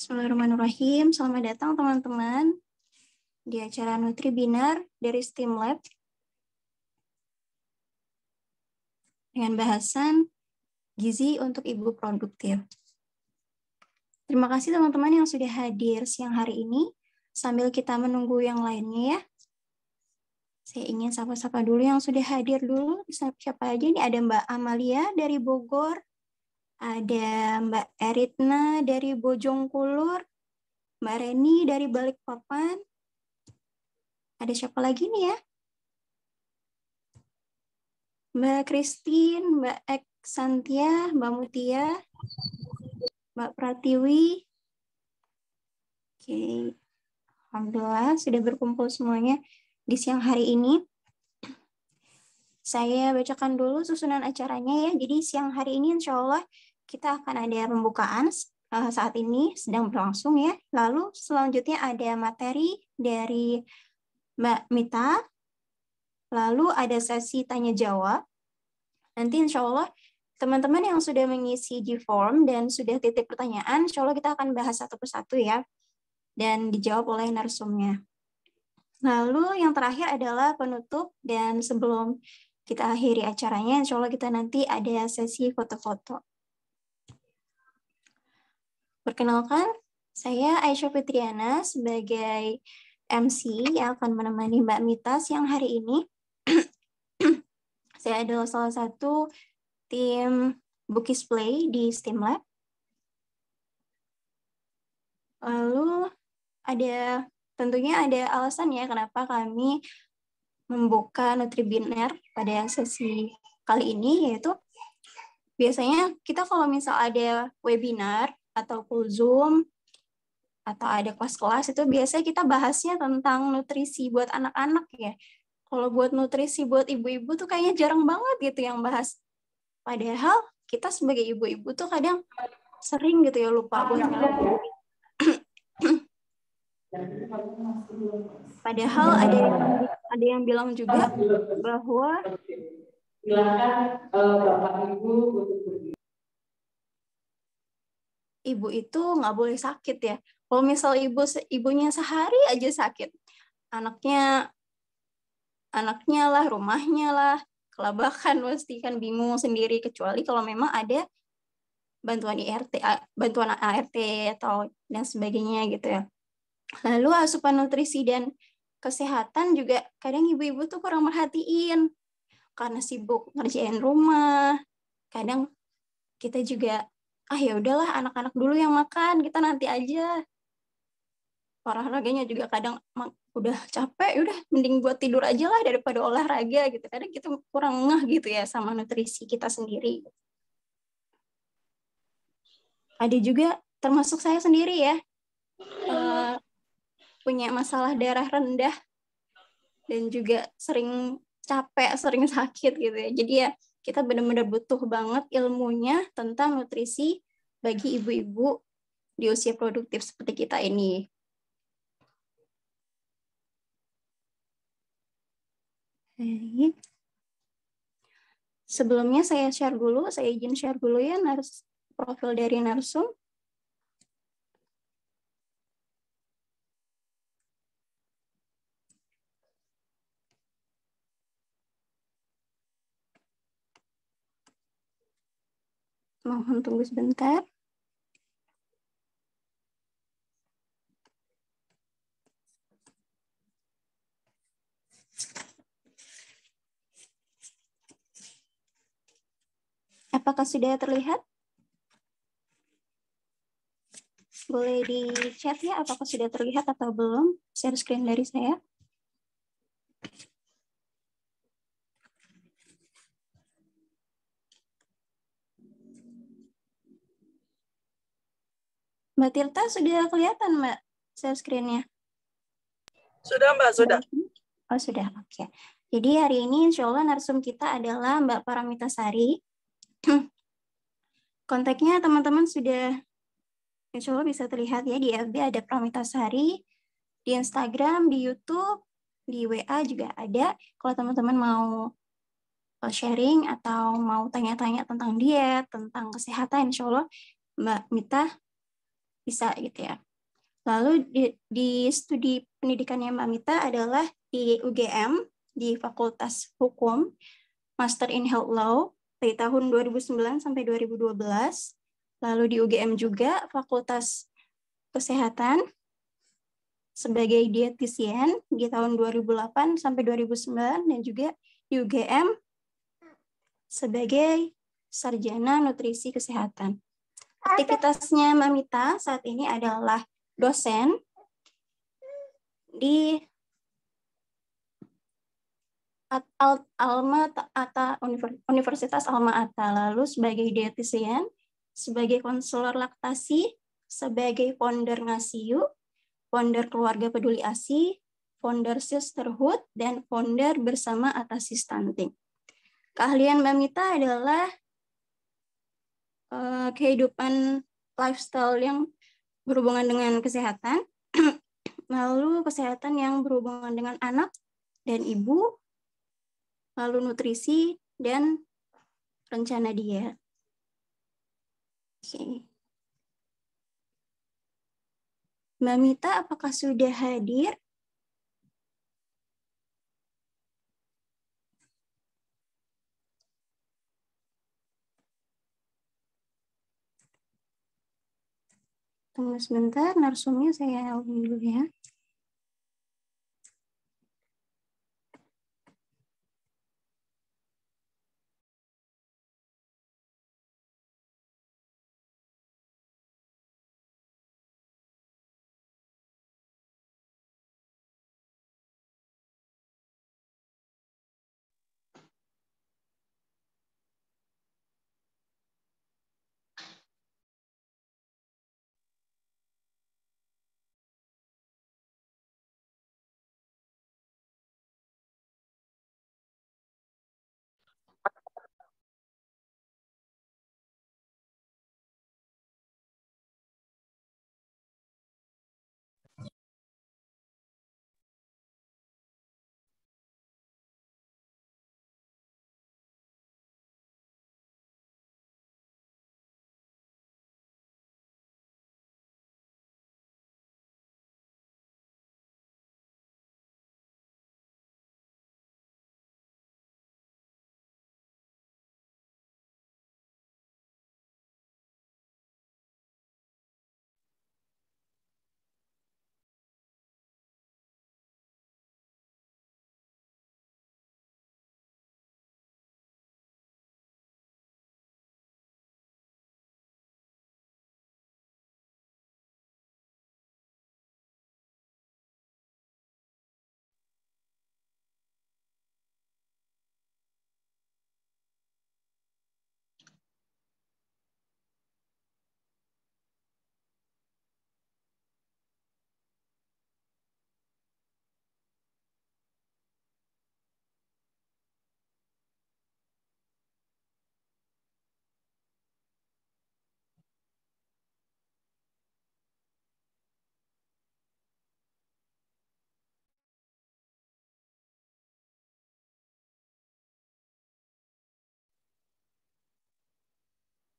Bismillahirrahmanirrahim. Selamat datang teman-teman di acara Nutribinar dari STEAM Lab dengan bahasan gizi untuk ibu produktif. Terima kasih teman-teman yang sudah hadir siang hari ini. Sambil kita menunggu yang lainnya ya. Saya ingin sapa-sapa dulu yang sudah hadir dulu. Siapa aja nih? Ada Mbak Amalia dari Bogor. Ada Mbak Eritna dari Bojongkulur. Mbak Reni dari Balikpapan. Ada siapa lagi nih ya? Mbak Christine, Mbak Eksantia, Mbak Mutia, Mbak Pratiwi. Oke, alhamdulillah sudah berkumpul semuanya di siang hari ini. Saya bacakan dulu susunan acaranya ya. Jadi siang hari ini insya Allah kita akan ada pembukaan saat ini sedang berlangsung ya. Lalu selanjutnya ada materi dari Mbak Mita. Lalu ada sesi tanya jawab. Nanti insya Allah teman-teman yang sudah mengisi G-form dan sudah titip pertanyaan, insya Allah kita akan bahas satu persatu ya. Dan dijawab oleh narsumnya. Lalu yang terakhir adalah penutup, dan sebelum kita akhiri acaranya, insya Allah kita nanti ada sesi foto-foto. Perkenalkan, saya Aisyah Fitriana sebagai MC yang akan menemani Mbak Mita siang hari ini. Saya adalah salah satu tim Bukis Play di STEAM Lab. Lalu tentunya ada alasan ya kenapa kami membuka Nutribinar pada sesi kali ini, yaitu biasanya kita kalau misal ada webinar atau Zoom atau ada kelas-kelas itu biasanya kita bahasnya tentang nutrisi buat anak-anak ya. Kalau buat nutrisi buat ibu-ibu tuh kayaknya jarang banget gitu yang bahas. Padahal kita sebagai ibu-ibu tuh kadang sering gitu ya lupa buat ngelakuin. Padahal ada yang bilang juga bahwa ibu itu nggak boleh sakit ya. Kalau misal ibunya sehari aja sakit, anaknya lah, rumahnya lah, kelabakan pasti kan bingung sendiri, kecuali kalau memang ada bantuan IRT, bantuan ART atau dan sebagainya gitu ya. Lalu asupan nutrisi dan kesehatan juga kadang ibu-ibu tuh kurang merhatiin karena sibuk ngerjain rumah. Kadang kita juga ya udahlah anak-anak dulu yang makan, kita nanti aja. Olahraganya juga kadang udah capek, udah mending buat tidur aja lah daripada olahraga gitu. Kadang kita kurang ngeh gitu ya sama nutrisi kita sendiri. Ada juga termasuk saya sendiri ya, punya masalah darah rendah dan juga sering capek, sering sakit gitu ya. Jadi ya kita benar-benar butuh banget ilmunya tentang nutrisi bagi ibu-ibu di usia produktif seperti kita ini. Sebelumnya saya izin share dulu ya profil dari narsum. Mohon tunggu sebentar. Apakah sudah terlihat? Boleh di chat ya, apakah sudah terlihat atau belum? Share screen dari saya. Mbak Tirta sudah kelihatan Mbak share screen-nya? Sudah Mbak, sudah. Oh sudah, oke. Jadi hari ini insya Allah narsum kita adalah Mbak Paramita Sari. Kontaknya teman-teman sudah insya Allah bisa terlihat ya, di FB ada Paramita Sari, di Instagram, di YouTube, di WA juga ada. Kalau teman-teman mau sharing atau mau tanya-tanya tentang diet, tentang kesehatan, insya Allah Mbak Mita bisa gitu ya. Lalu di studi pendidikannya Mbak Mita adalah di UGM, di Fakultas Hukum, Master in Health Law dari tahun 2009 sampai 2012. Lalu di UGM juga Fakultas Kesehatan sebagai dietitian di tahun 2008 sampai 2009 dan juga di UGM sebagai sarjana nutrisi kesehatan. Aktivitasnya Mbak Mita saat ini adalah dosen di Alma Ata Universitas Alma Ata, lalu sebagai dietitian, sebagai konselor laktasi, sebagai founder Ngasiu, founder Keluarga Peduli ASI, founder Sisterhood, dan founder Bersama Atasi Stunting. Keahlian Mbak Mita adalah kehidupan lifestyle yang berhubungan dengan kesehatan, lalu kesehatan yang berhubungan dengan anak dan ibu, lalu nutrisi, dan rencana diet. Oke. Mbak Mita, apakah sudah hadir? Tunggu sebentar, narsumnya saya hubungi dulu ya.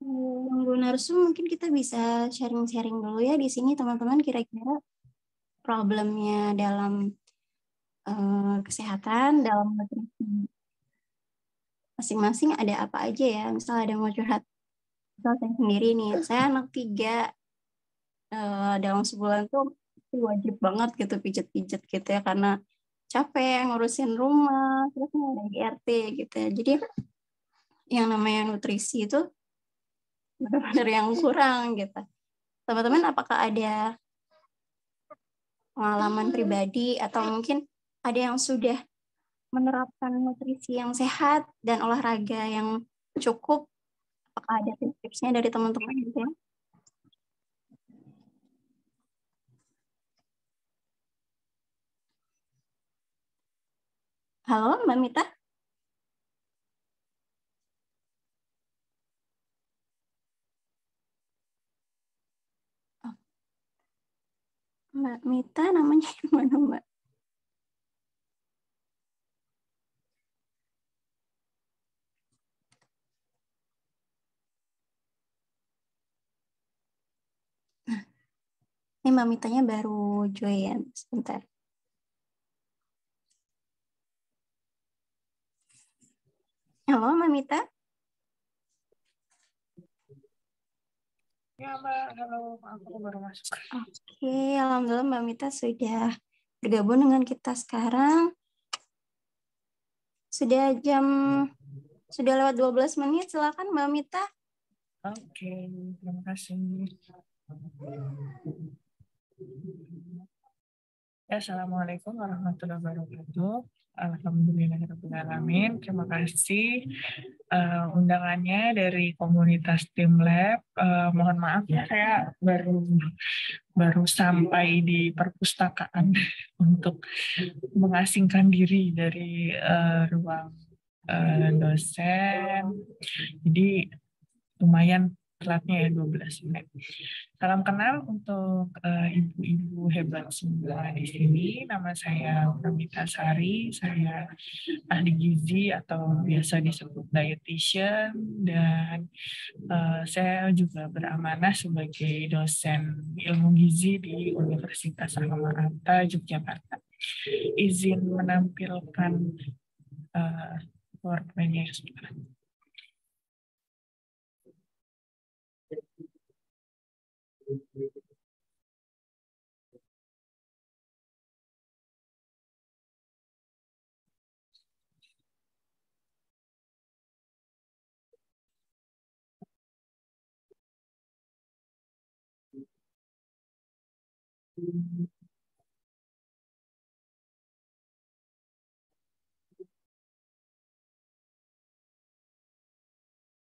Nunggu narsum, mungkin kita bisa sharing-sharing dulu ya di sini teman-teman, kira-kira problemnya dalam kesehatan, dalam nutrisi masing-masing ada apa aja ya. Misal ada yang mau curhat, misal saya sendiri nih, saya anak 3, dalam sebulan tuh wajib banget gitu pijet-pijet gitu ya, karena capek ngurusin rumah, terus ada GRT gitu ya. Jadi yang namanya nutrisi itu benar-benar yang kurang gitu. Teman-teman, apakah ada pengalaman pribadi atau mungkin ada yang sudah menerapkan nutrisi yang sehat dan olahraga yang cukup? Apakah ada tips-tipsnya dari teman-teman gitu ya? Halo, Mbak Mita? Oh, Mbak Mita namanya gimana, Mbak? Ini Mbak Mitanya baru join, sebentar. Halo Mbak Mita. Ya Mbak, halo, aku baru masuk. Oke, alhamdulillah Mbak Mita sudah bergabung dengan kita sekarang. Sudah lewat 12 menit, silakan Mbak Mita. Oke, terima kasih. Assalamualaikum warahmatullahi wabarakatuh. Alhamdulillahirrahmanirrahim. Terima kasih undangannya dari komunitas Tim Lab. Mohon maaf ya, saya baru sampai di perpustakaan untuk mengasingkan diri dari ruang dosen. Jadi lumayan telatnya ya 12 menit. Salam kenal untuk ibu-ibu hebat semua di sini. Nama saya Pramita Sari, saya ahli gizi atau biasa disebut dietitian, dan saya juga beramanah sebagai dosen ilmu gizi di Universitas Alma-Ata Yogyakarta. Izin menampilkan PowerPoint-nya sebentar.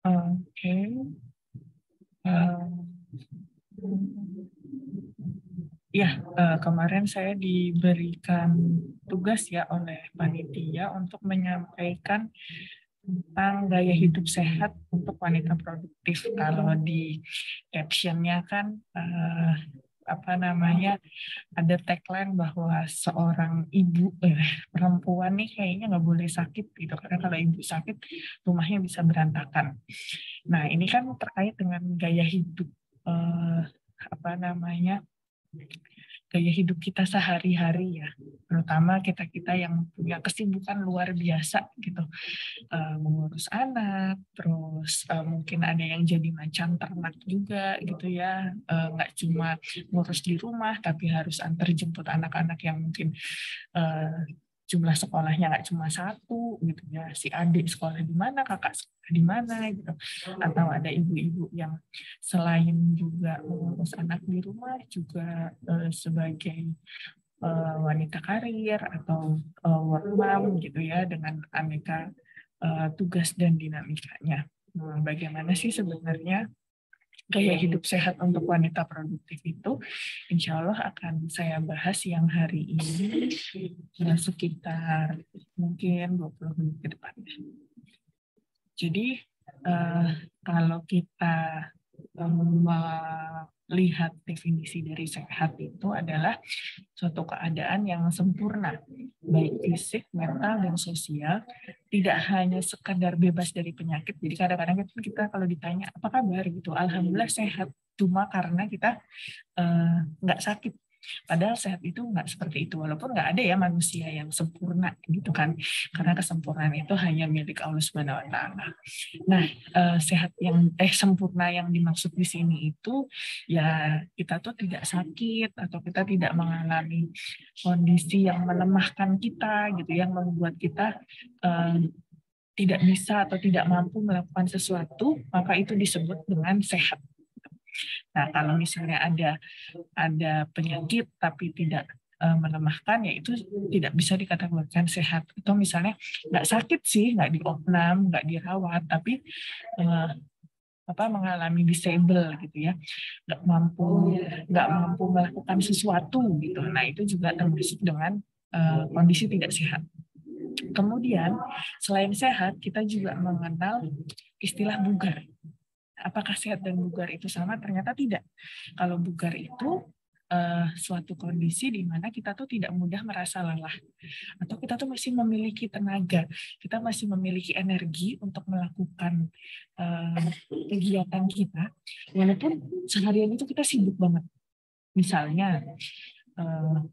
Oke. Ya, kemarin saya diberikan tugas ya oleh panitia untuk menyampaikan tentang gaya hidup sehat untuk wanita produktif. Kalau di captionnya kan apa namanya, ada tagline bahwa seorang ibu perempuan nih kayaknya nggak boleh sakit gitu, karena kalau ibu sakit rumahnya bisa berantakan. Nah, ini kan terkait dengan gaya hidup apa namanya, gaya hidup kita sehari-hari ya, terutama kita-kita yang punya kesibukan luar biasa gitu, mengurus anak, terus mungkin ada yang jadi macan ternak juga gitu ya, nggak cuma ngurus di rumah tapi harus antar jemput anak-anak yang mungkin jumlah sekolahnya nggak cuma satu gitu ya, si adik sekolah di mana, kakak sekolah di mana gitu, atau ada ibu-ibu yang selain juga mengurus anak di rumah juga sebagai wanita karir atau work mom gitu ya, dengan aneka tugas dan dinamikanya. Bagaimana sih sebenarnya gaya hidup sehat untuk wanita produktif itu? Insya Allah akan saya bahas yang hari ini sekitar mungkin 20 menit ke depan. Jadi kalau kita melihat definisi dari sehat itu adalah suatu keadaan yang sempurna, baik fisik, mental, dan sosial, tidak hanya sekadar bebas dari penyakit. Jadi kadang-kadang kita kalau ditanya apa kabar gitu, alhamdulillah sehat, cuma karena kita nggak sakit. Padahal sehat itu nggak seperti itu, walaupun nggak ada ya manusia yang sempurna gitu kan, karena kesempurnaan itu hanya milik Allah Subhanahu Wa Taala. Nah, sehat yang sempurna yang dimaksud di sini itu ya kita tuh tidak sakit atau kita tidak mengalami kondisi yang melemahkan kita gitu, yang membuat kita tidak bisa atau tidak mampu melakukan sesuatu, maka itu disebut dengan sehat. Nah, kalau misalnya ada penyakit tapi tidak melemahkan, ya itu tidak bisa dikategorikan sehat. Atau misalnya nggak sakit sih, nggak diopnam, nggak dirawat, tapi mengalami disable gitu ya, nggak mampu melakukan sesuatu gitu. Nah, itu juga termasuk dengan kondisi tidak sehat. Kemudian selain sehat, kita juga mengenal istilah bugar. Apakah sehat dan bugar itu sama? Ternyata tidak. Kalau bugar itu suatu kondisi di mana kita tuh tidak mudah merasa lelah, atau kita tuh masih memiliki tenaga, kita masih memiliki energi untuk melakukan kegiatan kita, walaupun seharian itu kita sibuk banget. Misalnya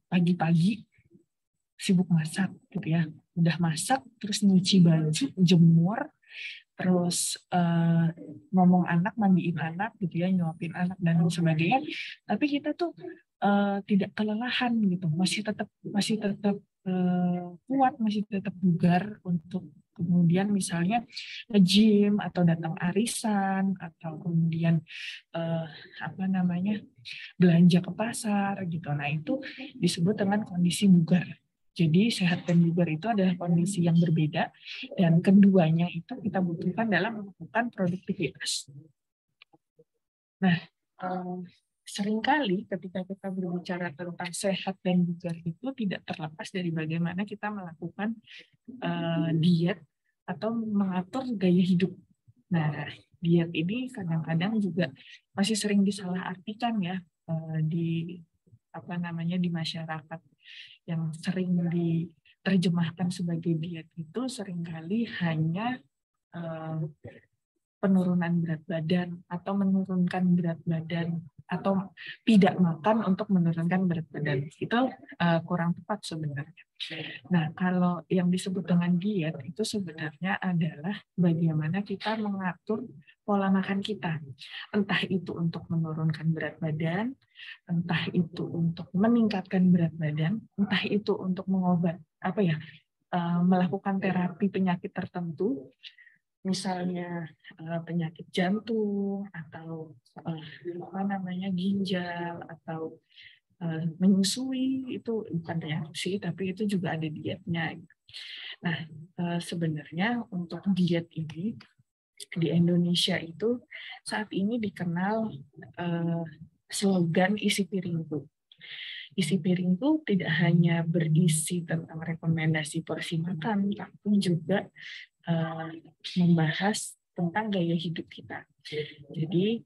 pagi-pagi sibuk masak gitu ya, udah masak terus nyuci baju, jemur, terus ngomong anak, mandiin anak gitu ya, nyuapin anak dan sebagainya. Tapi kita tuh tidak kelelahan gitu, masih tetap kuat, masih tetap bugar untuk kemudian misalnya nge-gym atau datang arisan atau kemudian belanja ke pasar gitu. Nah, itu disebut dengan kondisi bugar. Jadi sehat dan bugar itu adalah kondisi yang berbeda, dan keduanya itu kita butuhkan dalam melakukan produktivitas. Nah, seringkali ketika kita berbicara tentang sehat dan bugar itu tidak terlepas dari bagaimana kita melakukan diet atau mengatur gaya hidup. Nah, diet ini kadang-kadang juga masih sering disalahartikan ya di di masyarakat, yang sering diterjemahkan sebagai diet itu seringkali hanya penurunan berat badan atau menurunkan berat badan atau tidak makan untuk menurunkan berat badan. Itu kurang tepat sebenarnya. Nah, kalau yang disebut dengan diet itu sebenarnya adalah bagaimana kita mengatur pola makan kita. Entah itu untuk menurunkan berat badan, entah itu untuk meningkatkan berat badan, entah itu untuk melakukan terapi penyakit tertentu, misalnya penyakit jantung atau ginjal atau menyusui, itu bukan reaksi tapi itu juga ada dietnya. Nah, sebenarnya untuk diet ini di Indonesia itu saat ini dikenal slogan isi piringku. Isi piringku tidak hanya berisi tentang rekomendasi porsi makan, tapi juga membahas tentang gaya hidup kita. Jadi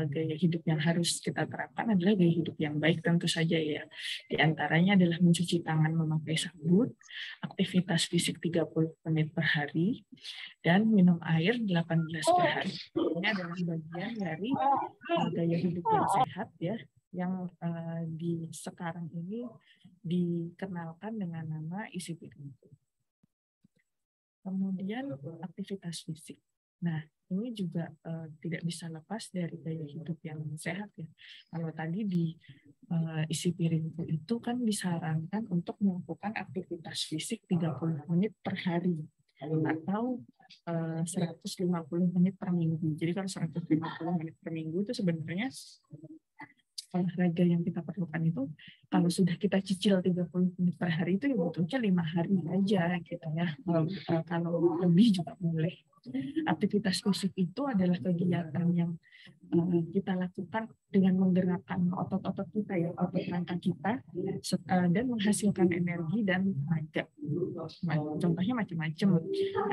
gaya hidup yang harus kita terapkan adalah gaya hidup yang baik tentu saja ya. Di antaranya adalah mencuci tangan memakai sabun, aktivitas fisik 30 menit per hari, dan minum air 8 gelas per hari. Ini adalah bagian dari gaya hidup yang sehat ya, yang di sekarang ini dikenalkan dengan nama isi piringku. Kemudian aktivitas fisik. Nah, ini juga tidak bisa lepas dari gaya hidup yang sehat ya. Kalau tadi di isi piringku itu kan disarankan untuk melakukan aktivitas fisik 30 menit per hari atau 150 menit per minggu. Jadi kalau 150 menit per minggu itu sebenarnya olahraga yang kita perlukan itu kalau sudah kita cicil 30 menit per hari itu ya butuhnya 5 hari aja gitu ya. Kalau lebih juga boleh. Aktivitas fisik itu adalah kegiatan yang kita lakukan dengan menggerakkan otot-otot kita ya, otot rangka kita, dan menghasilkan energi dan tenaga. Contohnya macam-macam.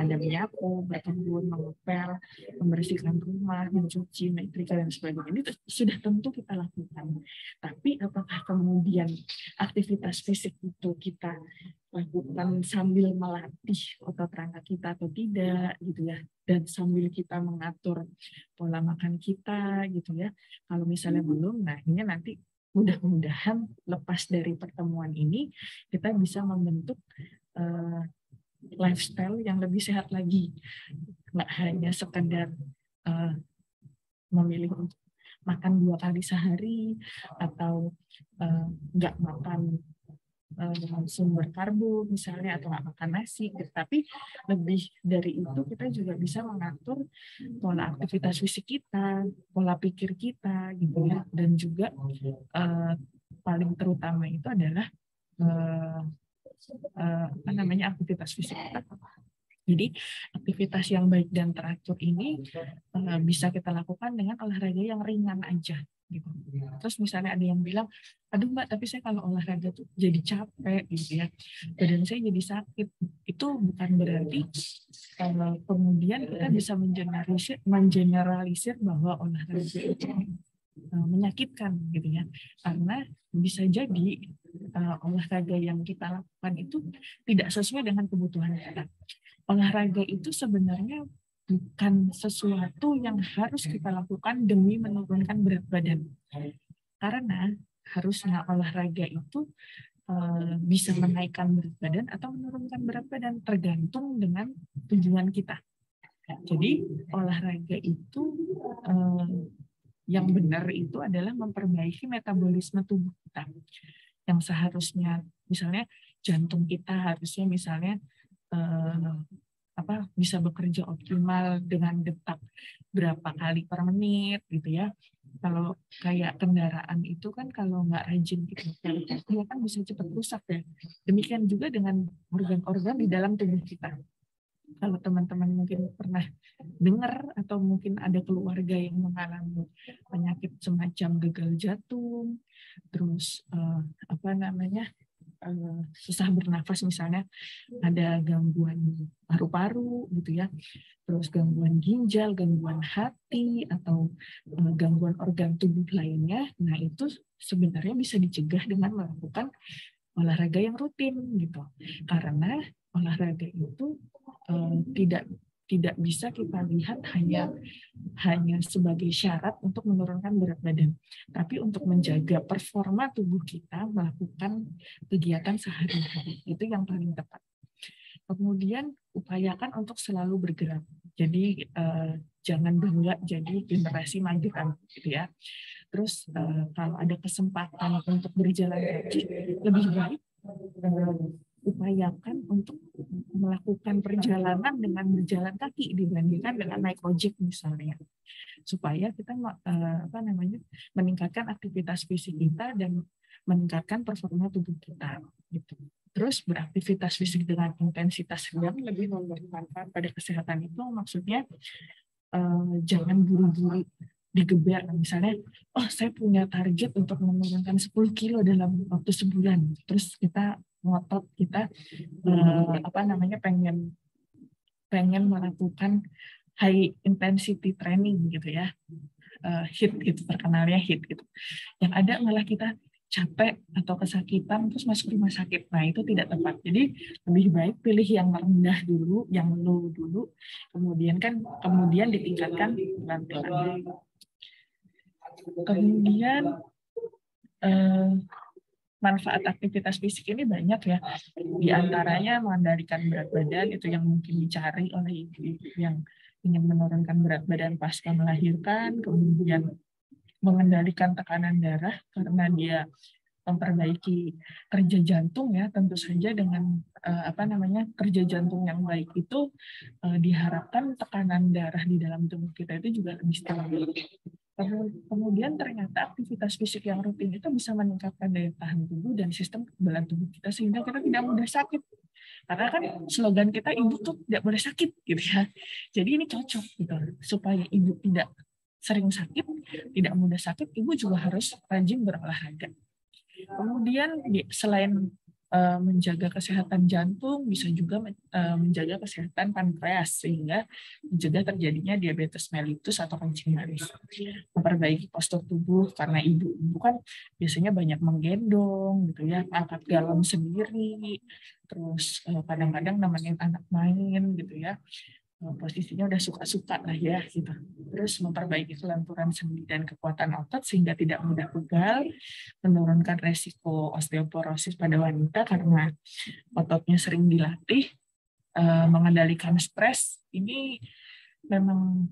Ada menyapu, berkebun, mengepel, membersihkan rumah, mencuci, menyetrika dan sebagainya. Ini sudah tentu kita lakukan. Tapi apakah kemudian aktivitas fisik itu kita lakukan sambil melatih otot rangka kita atau tidak gitu ya, dan sambil kita mengatur pola makan kita gitu ya. Kalau misalnya belum, nah ini nanti mudah-mudahan lepas dari pertemuan ini kita bisa membentuk lifestyle yang lebih sehat lagi, nggak hanya sekedar memilih untuk makan 2 kali sehari atau nggak makan sumber karbo misalnya atau nggak makan nasi, tapi lebih dari itu kita juga bisa mengatur pola aktivitas fisik kita, pola pikir kita gitu ya, dan juga paling terutama itu adalah aktivitas fisik kita. Jadi aktivitas yang baik dan teratur ini bisa kita lakukan dengan olahraga yang ringan aja gitu. Terus misalnya ada yang bilang, aduh Mbak, tapi saya kalau olahraga tuh jadi capek gitu ya, badan saya jadi sakit. Itu bukan berarti kemudian kita bisa mengeneralisir bahwa olahraga itu menyakitkan gitu ya, karena bisa jadi olahraga yang kita lakukan itu tidak sesuai dengan kebutuhan kita. Olahraga itu sebenarnya bukan sesuatu yang harus kita lakukan demi menurunkan berat badan. Karena harusnya olahraga itu bisa menaikkan berat badan atau menurunkan berat badan tergantung dengan tujuan kita. Jadi olahraga itu yang benar itu adalah memperbaiki metabolisme tubuh kita. Yang seharusnya misalnya jantung kita harusnya misalnya bisa bekerja optimal dengan detak berapa kali per menit gitu ya. Kalau kayak kendaraan itu kan kalau nggak rajin kita dia kan bisa cepat rusak ya. Demikian juga dengan organ-organ di dalam tubuh kita. Kalau teman-teman mungkin pernah dengar atau mungkin ada keluarga yang mengalami penyakit semacam gagal jantung, terus susah bernafas misalnya, ada gangguan paru-paru gitu ya, terus gangguan ginjal, gangguan hati, atau gangguan organ tubuh lainnya. Nah itu sebenarnya bisa dicegah dengan melakukan olahraga yang rutin gitu. Karena olahraga itu tidak bisa kita lihat hanya sebagai syarat untuk menurunkan berat badan, tapi untuk menjaga performa tubuh kita melakukan kegiatan sehari-hari. Itu yang paling tepat. Kemudian upayakan untuk selalu bergerak. Jadi jangan bangga jadi generasi mageran gitu ya. Terus kalau ada kesempatan untuk berjalan kaki, lebih baik upayakan untuk melakukan perjalanan dengan berjalan kaki dibandingkan dengan naik ojek misalnya, supaya kita meningkatkan aktivitas fisik kita dan meningkatkan performa tubuh kita gitu. Terus beraktivitas fisik dengan intensitas sedang lebih bermanfaat pada kesehatan itu maksudnya jangan buru-buru digeber. Misalnya, saya punya target untuk menurunkan 10 kilo dalam waktu sebulan. Terus kita ngotot, kita pengen melakukan high intensity training gitu ya. HIIT gitu, terkenalnya HIIT gitu. Yang ada malah kita capek atau kesakitan terus masuk rumah sakit. Nah, itu tidak tepat. Jadi lebih baik pilih yang rendah dulu, yang low dulu, kemudian ditingkatkan pelan-pelan. Kemudian manfaat aktivitas fisik ini banyak ya. Di antaranya mengendalikan berat badan, itu yang mungkin dicari oleh ibu-ibu yang ingin menurunkan berat badan pasca melahirkan, kemudian mengendalikan tekanan darah karena dia memperbaiki kerja jantung ya, tentu saja dengan kerja jantung yang baik itu diharapkan tekanan darah di dalam tubuh kita itu juga lebih stabil. Kemudian ternyata aktivitas fisik yang rutin itu bisa meningkatkan daya tahan tubuh dan sistem kekebalan tubuh kita sehingga kita tidak mudah sakit. Karena kan slogan kita ibu tuh tidak boleh sakit gitu ya. Jadi ini cocok gitu supaya ibu tidak sering sakit, tidak mudah sakit, ibu juga harus rajin berolahraga. Kemudian selain menjaga kesehatan jantung, bisa juga menjaga kesehatan pankreas sehingga mencegah terjadinya diabetes mellitus atau kencing manis. Memperbaiki postur tubuh karena ibu kan biasanya banyak menggendong gitu ya, angkat galon sendiri, terus kadang-kadang nemenin anak main gitu ya. Posisinya udah suka-suka lah ya gitu. Terus memperbaiki kelenturan sendi dan kekuatan otot sehingga tidak mudah pegal, menurunkan resiko osteoporosis pada wanita karena ototnya sering dilatih, mengendalikan stres. Ini memang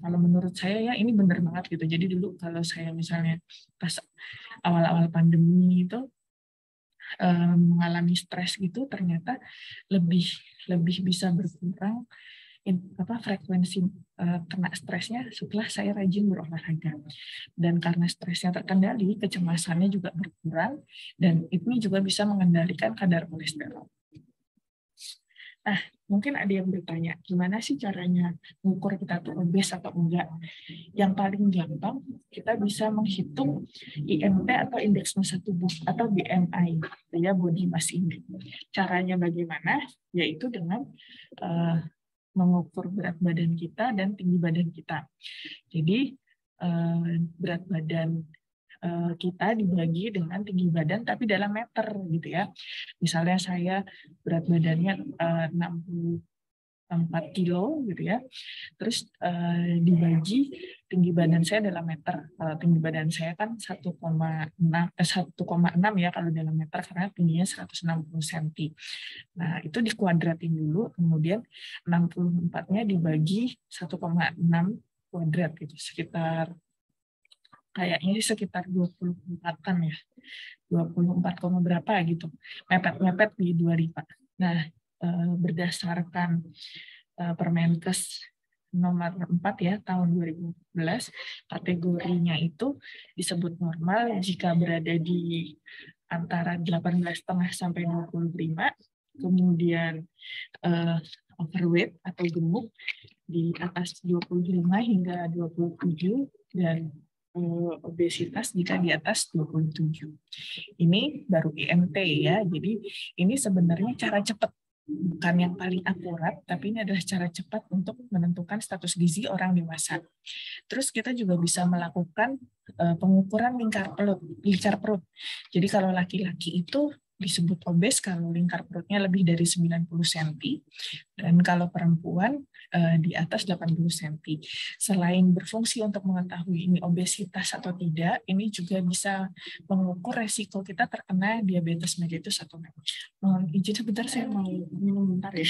kalau menurut saya ya ini benar banget gitu. Jadi dulu kalau saya misalnya pas awal-awal pandemi itu mengalami stres gitu, ternyata lebih bisa berkurang frekuensi kena stresnya setelah saya rajin berolahraga. Dan karena stresnya terkendali, kecemasannya juga berkurang, dan ini juga bisa mengendalikan kadar kolesterol. Nah, mungkin ada yang bertanya, gimana sih caranya mengukur kita tuh obes atau enggak? Yang paling gampang, kita bisa menghitung IMT atau indeks massa tubuh atau BMI, ya body mass index. Caranya bagaimana? Yaitu dengan mengukur berat badan kita dan tinggi badan kita. Jadi berat badan kita dibagi dengan tinggi badan tapi dalam meter gitu ya. Misalnya saya berat badannya 4 kilo gitu ya. Terus dibagi tinggi badan saya dalam meter. Kalau tinggi badan saya kan 1,6 ya kalau dalam meter karena tingginya 160 cm. Nah, itu dikuadratin dulu, kemudian 64-nya dibagi 1,6 kuadrat gitu, sekitar kayaknya sekitar 24-an ya. 24, berapa gitu. Mepet-mepet di 25. Nah, berdasarkan Permenkes nomor 4 ya tahun 2014, kategorinya itu disebut normal jika berada di antara 18,5 sampai 25, kemudian overweight atau gemuk di atas 25 hingga 27, dan obesitas jika di atas 27. Ini baru IMT ya, jadi ini sebenarnya cara cepat, bukan yang paling akurat, tapi ini adalah cara cepat untuk menentukan status gizi orang dewasa. Terus kita juga bisa melakukan pengukuran lingkar perut. Jadi kalau laki-laki itu disebut obes kalau lingkar perutnya lebih dari 90 cm, dan kalau perempuan di atas 80 cm. Selain berfungsi untuk mengetahui ini obesitas atau tidak, ini juga bisa mengukur resiko kita terkena diabetes mellitus atau enggak. Mohon izin sebentar, saya mau minum bentar ya.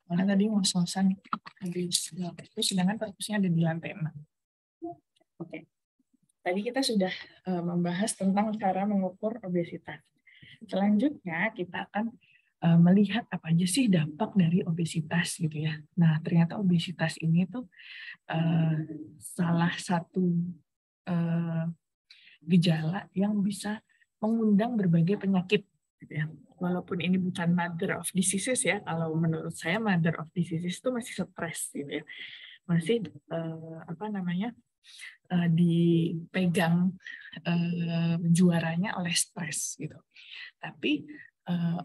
Karena tadi ngos-ngosan habis itu, sedangkan perpusnya ada di lantai 6. Oke. Tadi kita sudah membahas tentang cara mengukur obesitas. Selanjutnya kita akan melihat apa aja sih dampak dari obesitas gitu ya. Nah, ternyata obesitas ini tuh salah satu gejala yang bisa mengundang berbagai penyakit gitu ya. Walaupun ini bukan mother of diseases ya, kalau menurut saya mother of diseases itu masih stres gitu ya. Masih dipegang juaranya oleh stres gitu. Tapi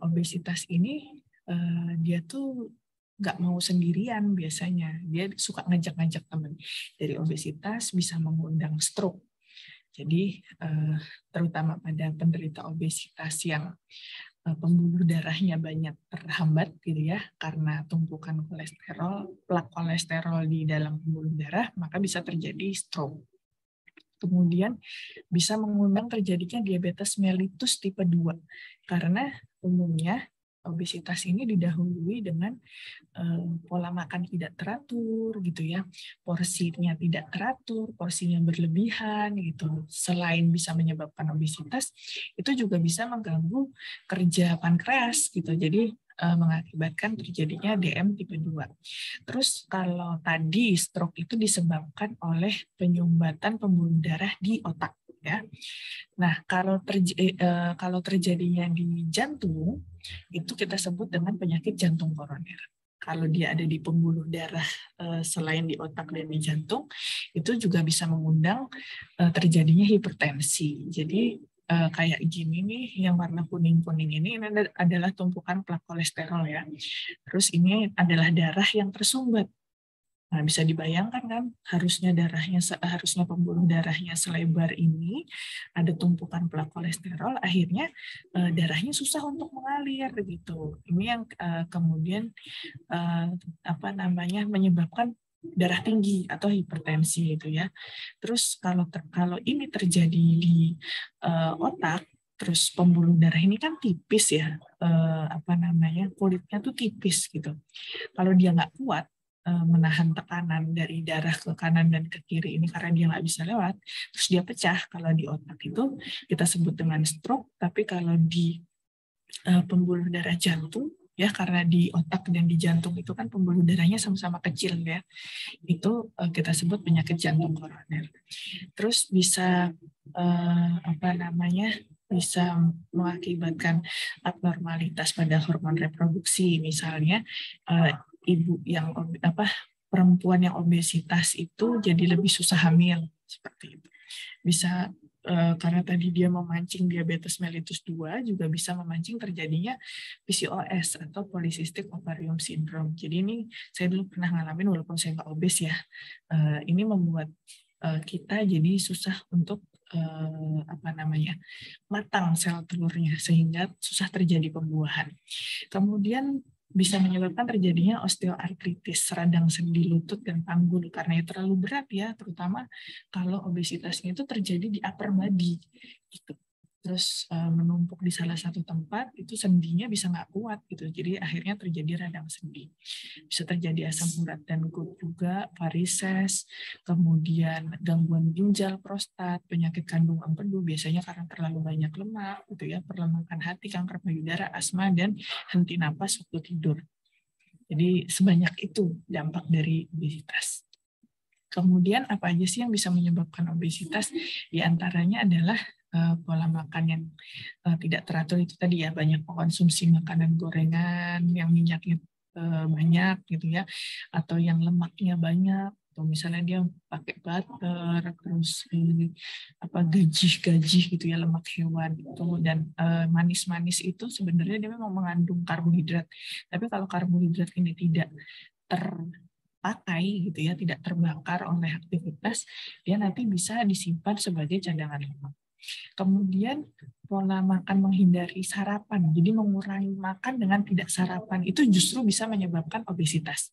obesitas ini dia tuh nggak mau sendirian biasanya. Dia suka ngajak-ngajak teman. Dari obesitas bisa mengundang stroke. Jadi terutama pada penderita obesitas yang pembuluh darahnya banyak terhambat gitu ya, karena tumpukan kolesterol, plak kolesterol di dalam pembuluh darah, maka bisa terjadi stroke. Kemudian bisa mengundang terjadinya diabetes mellitus tipe 2, karena umumnya obesitas ini didahului dengan pola makan tidak teratur gitu ya, porsinya tidak teratur, porsinya berlebihan gitu. Selain bisa menyebabkan obesitas, itu juga bisa mengganggu kerja pankreas gitu. Jadi mengakibatkan terjadinya DM tipe 2. Terus kalau tadi stroke itu disebabkan oleh penyumbatan pembuluh darah di otak ya. Nah, kalau terjadinya di jantung, itu kita sebut dengan penyakit jantung koroner. Kalau dia ada di pembuluh darah selain di otak dan di jantung, itu juga bisa mengundang terjadinya hipertensi. Jadi kayak gini nih, yang warna kuning-kuning ini adalah tumpukan plak kolesterol ya. Terus ini adalah darah yang tersumbat. Nah, bisa dibayangkan kan, harusnya pembuluh darahnya selebar ini, ada tumpukan plak kolesterol, akhirnya darahnya susah untuk mengalir gitu. Ini yang kemudian menyebabkan darah tinggi atau hipertensi gitu ya. Terus kalau ini terjadi di otak, terus pembuluh darah ini kan tipis ya, kulitnya tuh tipis gitu. Kalau dia nggak kuat menahan tekanan dari darah ke kanan dan ke kiri ini karena dia nggak bisa lewat, terus dia pecah. Kalau di otak itu kita sebut dengan stroke, tapi kalau di pembuluh darah jantung ya, karena di otak dan di jantung itu kan pembuluh darahnya sama-sama kecil ya, itu kita sebut penyakit jantung koroner. Terus bisa bisa mengakibatkan abnormalitas pada hormon reproduksi, misalnya perempuan yang obesitas itu jadi lebih susah hamil seperti itu. Bisa karena tadi dia memancing diabetes mellitus 2, juga bisa memancing terjadinya PCOS atau polycystic ovarium syndrome. Jadi ini saya dulu pernah ngalamin walaupun saya nggak obes ya. Ini membuat kita jadi susah untuk matang sel telurnya sehingga susah terjadi pembuahan. Kemudian bisa menyebabkan terjadinya osteoartritis, radang sendi lutut dan panggul karena itu terlalu berat ya, terutama kalau obesitasnya itu terjadi di upper body gitu. Terus menumpuk di salah satu tempat, itu sendinya bisa nggak kuat gitu, jadi akhirnya terjadi radang sendi. Bisa terjadi asam urat dan gut juga, varises, kemudian gangguan ginjal, prostat, penyakit kandung empedu biasanya karena terlalu banyak lemak gitu ya, perlemakan hati, kanker payudara, asma, dan henti napas waktu tidur. Jadi sebanyak itu dampak dari obesitas. Kemudian apa aja sih yang bisa menyebabkan obesitas? Di antaranya adalah pola makan yang tidak teratur itu tadi ya, banyak mengkonsumsi makanan gorengan yang minyaknya banyak gitu ya, atau yang lemaknya banyak, atau misalnya dia pakai butter, terus gaji gitu ya, lemak hewan itu, dan manis-manis itu sebenarnya dia memang mengandung karbohidrat. Tapi kalau karbohidrat ini tidak terpakai gitu ya, tidak terbakar oleh aktivitas, dia nanti bisa disimpan sebagai cadangan lemak. Kemudian pola makan menghindari sarapan, jadi mengurangi makan dengan tidak sarapan, itu justru bisa menyebabkan obesitas.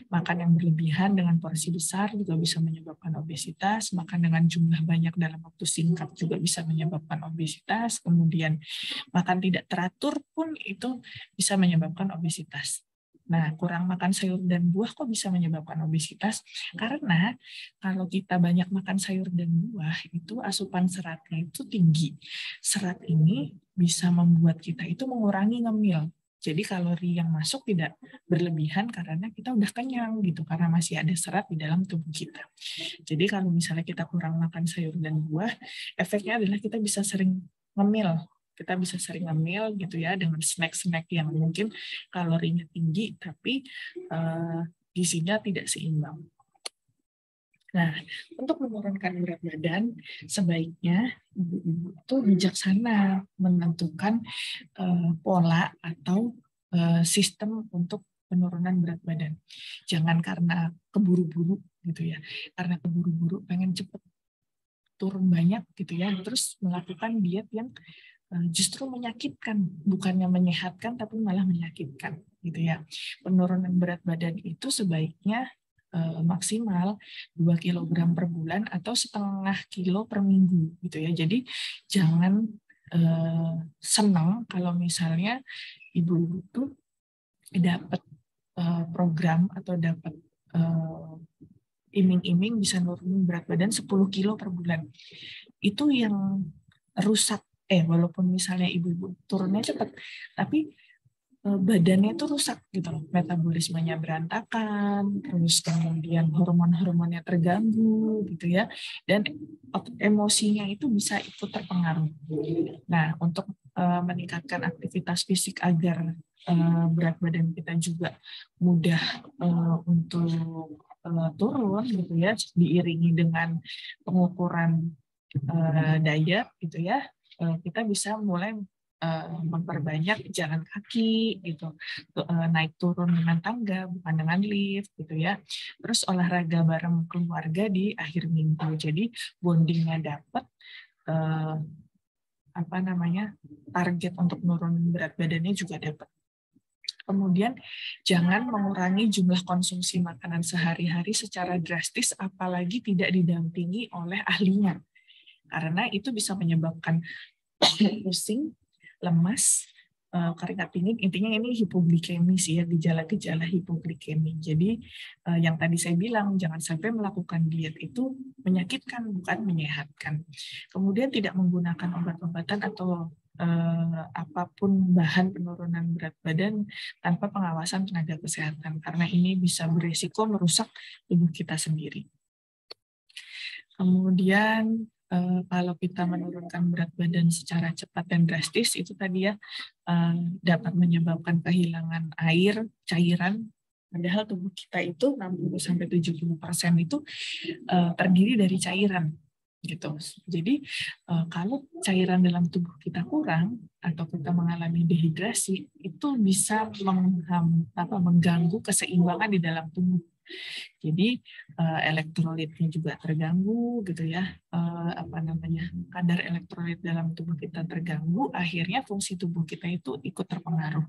Makan yang berlebihan dengan porsi besar juga bisa menyebabkan obesitas, makan dengan jumlah banyak dalam waktu singkat juga bisa menyebabkan obesitas, kemudian makan tidak teratur pun itu bisa menyebabkan obesitas. Nah, kurang makan sayur dan buah kok bisa menyebabkan obesitas? Karena kalau kita banyak makan sayur dan buah, itu asupan seratnya itu tinggi. Serat ini bisa membuat kita itu mengurangi ngemil. Jadi kalori yang masuk tidak berlebihan karena kita udah kenyang gitu, karena masih ada serat di dalam tubuh kita. Jadi kalau misalnya kita kurang makan sayur dan buah, efeknya adalah kita bisa sering ngemil. Kita bisa sering ngemil gitu ya, dengan snack-snack yang mungkin kalorinya tinggi tapi gizinya tidak seimbang. Nah, untuk menurunkan berat badan, sebaiknya ibu-ibu itu bijaksana menentukan pola atau sistem untuk penurunan berat badan. Jangan karena keburu-buru gitu ya, karena keburu-buru pengen cepet turun banyak gitu ya, terus melakukan diet yang justru menyakitkan, bukannya menyehatkan tapi malah menyakitkan gitu ya. Penurunan berat badan itu sebaiknya maksimal 2 kg per bulan atau setengah kilo per minggu gitu ya. Jadi jangan senang kalau misalnya ibu itu dapat program atau dapat iming-iming bisa nurunin berat badan 10 kilo per bulan. Itu yang rusak. Walaupun misalnya ibu-ibu turunnya cepat, tapi badannya itu rusak gitu loh, metabolismenya berantakan, terus kemudian hormon-hormonnya terganggu gitu ya, dan emosinya itu bisa ikut terpengaruh. Nah, untuk meningkatkan aktivitas fisik agar berat badan kita juga mudah untuk turun gitu ya, diiringi dengan pengukuran diet gitu ya, kita bisa mulai memperbanyak jalan kaki gitu, naik turun dengan tangga bukan dengan lift gitu ya, terus olahraga bareng keluarga di akhir minggu, jadi bondingnya dapat, target untuk nurunin berat badannya juga dapat. Kemudian jangan mengurangi jumlah konsumsi makanan sehari-hari secara drastis, apalagi tidak didampingi oleh ahlinya, karena itu bisa menyebabkan pusing, lemas, keringat dingin. Intinya ini hipoglikemi sih ya, gejala-gejala hipoglikemi. Jadi yang tadi saya bilang, jangan sampai melakukan diet itu menyakitkan, bukan menyehatkan. Kemudian tidak menggunakan obat-obatan atau apapun bahan penurunan berat badan tanpa pengawasan tenaga kesehatan, karena ini bisa berisiko merusak tubuh kita sendiri. Kemudian kalau kita menurunkan berat badan secara cepat dan drastis, itu tadi ya dapat menyebabkan kehilangan air, cairan, padahal tubuh kita itu 60-70% itu terdiri dari cairan gitu. Jadi kalau cairan dalam tubuh kita kurang atau kita mengalami dehidrasi, itu bisa mengganggu keseimbangan di dalam tubuh. Jadi elektrolitnya juga terganggu gitu ya, kadar elektrolit dalam tubuh kita terganggu, akhirnya fungsi tubuh kita itu ikut terpengaruh.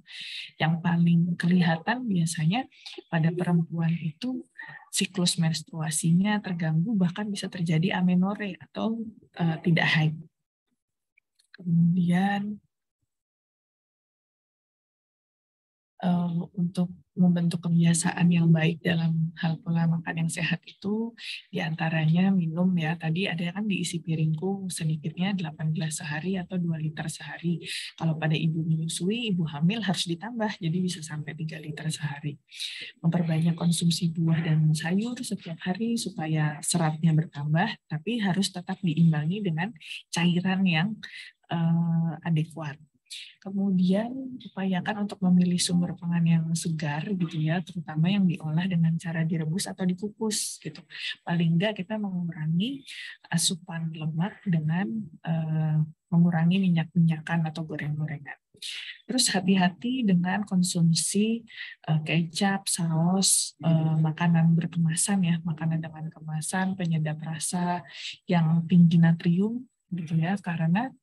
Yang paling kelihatan biasanya pada perempuan itu siklus menstruasinya terganggu, bahkan bisa terjadi amenore atau tidak haid. Kemudian untuk membentuk kebiasaan yang baik dalam hal pola makan yang sehat itu diantaranya minum ya, tadi ada kan diisi piringku sedikitnya 8 gelas sehari atau 2 liter sehari. Kalau pada ibu menyusui, ibu hamil harus ditambah jadi bisa sampai 3 liter sehari. Memperbanyak konsumsi buah dan sayur setiap hari supaya seratnya bertambah, tapi harus tetap diimbangi dengan cairan yang adekuat. Kemudian upayakan untuk memilih sumber pangan yang segar gitu ya, terutama yang diolah dengan cara direbus atau dikukus gitu. Paling enggak kita mengurangi asupan lemak dengan mengurangi minyak-minyakan atau goreng-gorengan. Terus hati-hati dengan konsumsi kecap, saus, makanan berkemasan ya, makanan dengan kemasan, penyedap rasa yang tinggi natrium gitu ya, karena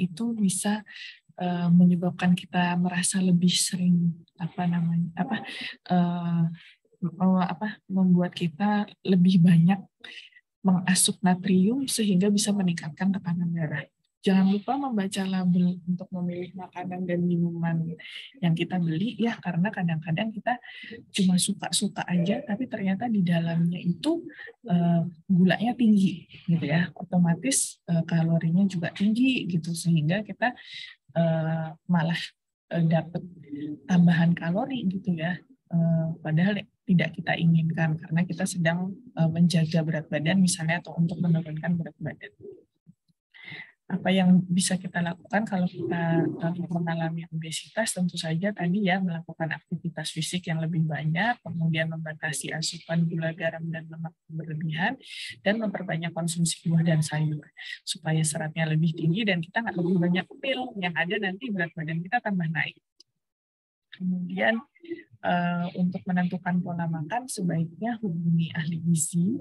itu bisa menyebabkan kita merasa lebih sering membuat kita lebih banyak mengasup natrium sehingga bisa meningkatkan tekanan darah. Jangan lupa membaca label untuk memilih makanan dan minuman yang kita beli ya, karena kadang-kadang kita cuma suka-suka aja tapi ternyata di dalamnya itu gulanya tinggi gitu ya, otomatis kalorinya juga tinggi gitu, sehingga kita malah dapat tambahan kalori gitu ya, padahal tidak kita inginkan karena kita sedang menjaga berat badan misalnya atau untuk menurunkan berat badan. Apa yang bisa kita lakukan kalau kita mengalami obesitas? Tentu saja tadi ya, melakukan aktivitas fisik yang lebih banyak, kemudian membatasi asupan gula, garam, dan lemak berlebihan, dan memperbanyak konsumsi buah dan sayur supaya seratnya lebih tinggi dan kita nggak lebih banyak pil, yang ada nanti berat badan kita tambah naik. Kemudian untuk menentukan pola makan sebaiknya hubungi ahli gizi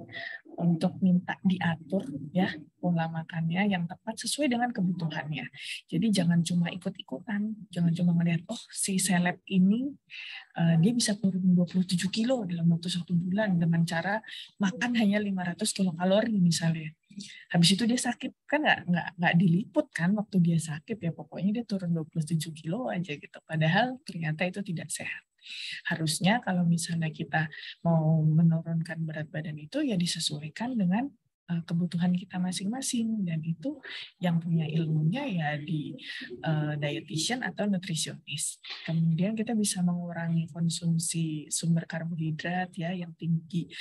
untuk minta diatur ya pola makannya yang tepat sesuai dengan kebutuhannya. Jadi jangan cuma ikut-ikutan, jangan cuma melihat oh si seleb ini dia bisa turun 27 kilo dalam waktu 1 bulan dengan cara makan hanya 500 kilokalori misalnya. Habis itu dia sakit, kan nggak diliput kan waktu dia sakit ya, pokoknya dia turun 27 kilo aja gitu. Padahal ternyata itu tidak sehat. Harusnya kalau misalnya kita mau menurunkan berat badan itu ya disesuaikan dengan kebutuhan kita masing-masing, dan itu yang punya ilmunya ya di dietitian atau nutrisionis. Kemudian kita bisa mengurangi konsumsi sumber karbohidrat ya yang tinggi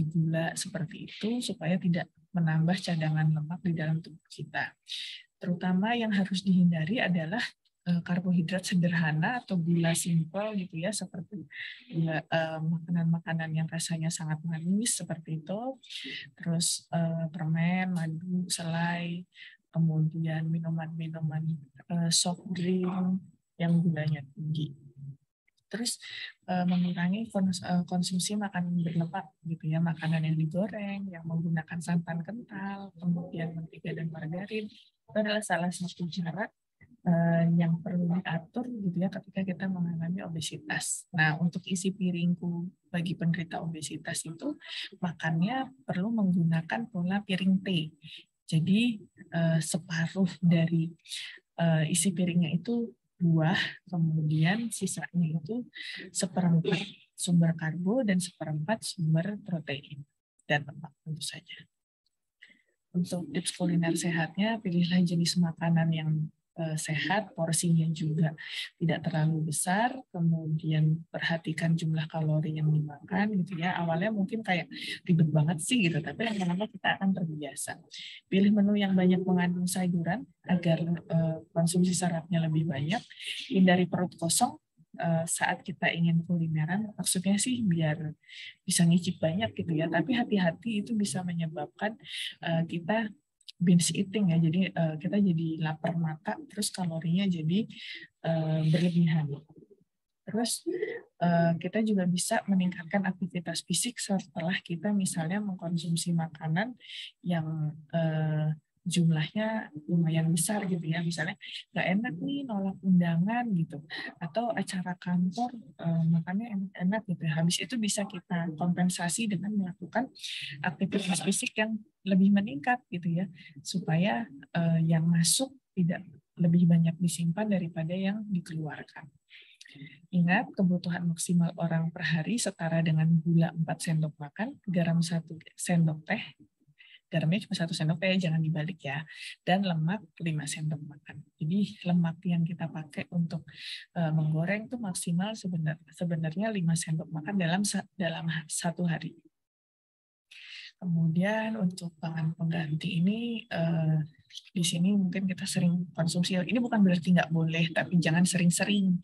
gula seperti itu supaya tidak menambah cadangan lemak di dalam tubuh kita. Terutama yang harus dihindari adalah karbohidrat sederhana atau gula simpel gitu ya, seperti makanan-makanan yang rasanya sangat manis seperti itu, terus permen, madu, selai, kemudian minuman-minuman soft drink yang gulanya tinggi. Terus mengurangi konsumsi makanan berlemak gitu ya, makanan yang digoreng, yang menggunakan santan kental, kemudian mentega dan margarin, itu adalah salah satu cara yang perlu diatur gitu ya ketika kita mengalami obesitas. Nah, untuk isi piringku bagi penderita obesitas itu makannya perlu menggunakan pola piring T. Jadi separuh dari isi piringnya itu buah, kemudian sisanya itu 1/4 sumber karbo dan 1/4 sumber protein dan lemak tentu saja. Untuk tips kuliner sehatnya, pilihlah jenis makanan yang sehat, porsinya juga tidak terlalu besar, kemudian perhatikan jumlah kalori yang dimakan gitu ya. Awalnya mungkin kayak ribet banget sih gitu, tapi lama-lama kita akan terbiasa. Pilih menu yang banyak mengandung sayuran agar konsumsi seratnya lebih banyak. Hindari perut kosong saat kita ingin kulineran, maksudnya sih biar bisa ngicip banyak gitu ya, tapi hati-hati itu bisa menyebabkan kita binge eating ya, jadi kita jadi lapar mata terus kalorinya jadi berlebihan. Terus kita juga bisa meningkatkan aktivitas fisik setelah kita misalnya mengkonsumsi makanan yang jumlahnya lumayan besar gitu ya, misalnya nggak enak nih nolak undangan gitu, atau acara kantor makannya enak-enak gitu ya. Habis itu bisa kita kompensasi dengan melakukan aktivitas fisik yang lebih meningkat gitu ya, supaya yang masuk tidak lebih banyak disimpan daripada yang dikeluarkan. Ingat, kebutuhan maksimal orang per hari setara dengan gula 4 sendok makan, garam 1 sendok teh, garamnya cuma 1 sendok teh, jangan dibalik ya, dan lemak 5 sendok makan. Jadi lemak yang kita pakai untuk menggoreng itu maksimal sebenarnya 5 sendok makan dalam 1 hari. Kemudian untuk pangan pengganti ini di sini mungkin kita sering konsumsi. Ini bukan berarti nggak boleh, tapi jangan sering-sering.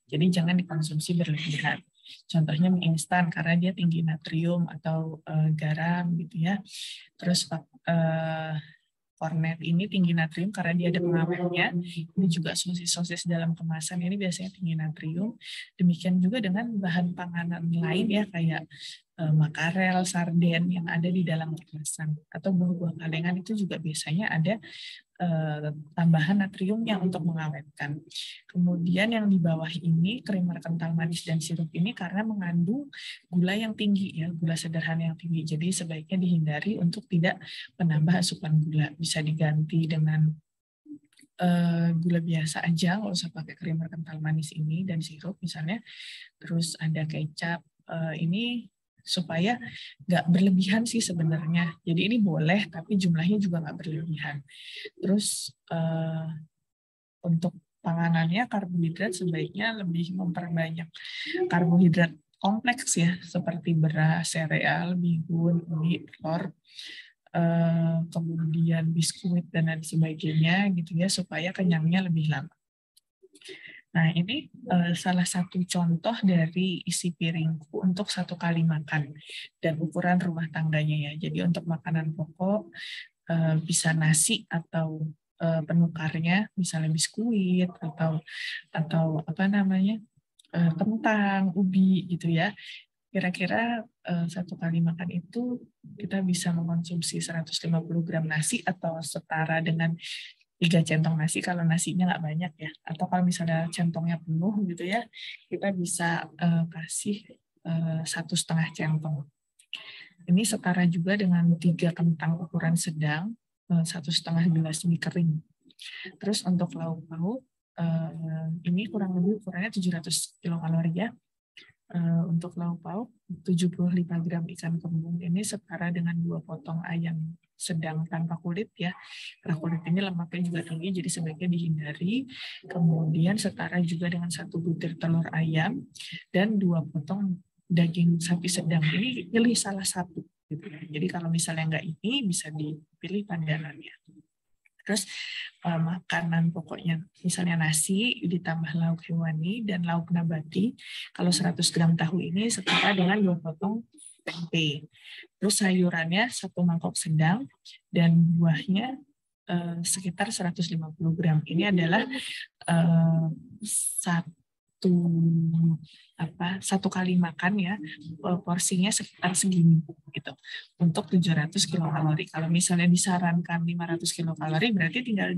Jadi jangan dikonsumsi berlebihan. Contohnya mie instan karena dia tinggi natrium atau garam gitu ya. Terus kornet ini tinggi natrium karena dia ada pengawetnya. Ini juga sosis dalam kemasan ini biasanya tinggi natrium. Demikian juga dengan bahan panganan lain ya kayak makarel, sarden yang ada di dalam kemasan atau buah-buah kalengan itu juga biasanya ada tambahan natriumnya untuk mengawetkan. Kemudian yang di bawah ini creamer kental manis dan sirup ini karena mengandung gula yang tinggi ya, gula sederhana yang tinggi. Jadi sebaiknya dihindari untuk tidak menambah asupan gula. Bisa diganti dengan gula biasa aja, nggak usah pakai creamer kental manis ini dan sirup misalnya. Terus ada kecap ini supaya nggak berlebihan sih sebenarnya. Jadi ini boleh, tapi jumlahnya juga nggak berlebihan. Terus untuk panganannya karbohidrat sebaiknya lebih memperbanyak karbohidrat kompleks ya, seperti beras, sereal, bihun, mie, telur, kemudian biskuit dan lain sebagainya gitu ya, supaya kenyangnya lebih lama. Nah, ini salah satu contoh dari isi piringku untuk 1 kali makan dan ukuran rumah tangganya ya. Jadi untuk makanan pokok bisa nasi atau penukarnya misalnya biskuit atau apa namanya kentang, ubi gitu ya. Kira-kira 1 kali makan itu kita bisa mengkonsumsi 150 gram nasi atau setara dengan 3 centong nasi kalau nasinya nggak banyak ya. Atau kalau misalnya centongnya penuh gitu ya, kita bisa kasih 1,5 centong. Ini setara juga dengan 3 kentang ukuran sedang, 1,5 gelas mie kering. Terus untuk lauk pauk, ini kurang lebih ukurannya 700 kilokalori ya. Untuk lauk pauk 75 gram ikan kembung ini setara dengan 2 potong ayam sedang tanpa kulit ya. Karena kulit ini lemaknya juga tinggi jadi sebaiknya dihindari. Kemudian setara juga dengan 1 butir telur ayam dan 2 potong daging sapi sedang. Ini pilih salah satu gitu ya. Jadi kalau misalnya nggak ini bisa dipilih pandangannya. Terus makanan pokoknya misalnya nasi ditambah lauk hewani dan lauk nabati. Kalau 100 gram tahu ini setara dengan 2 potong tempe. Terus sayurannya 1 mangkok sedang dan buahnya sekitar 150 gram. Ini adalah satu kali makan ya, porsinya sekitar segini gitu untuk 700 kilokalori. Kalau misalnya disarankan 500 kilokalori berarti tinggal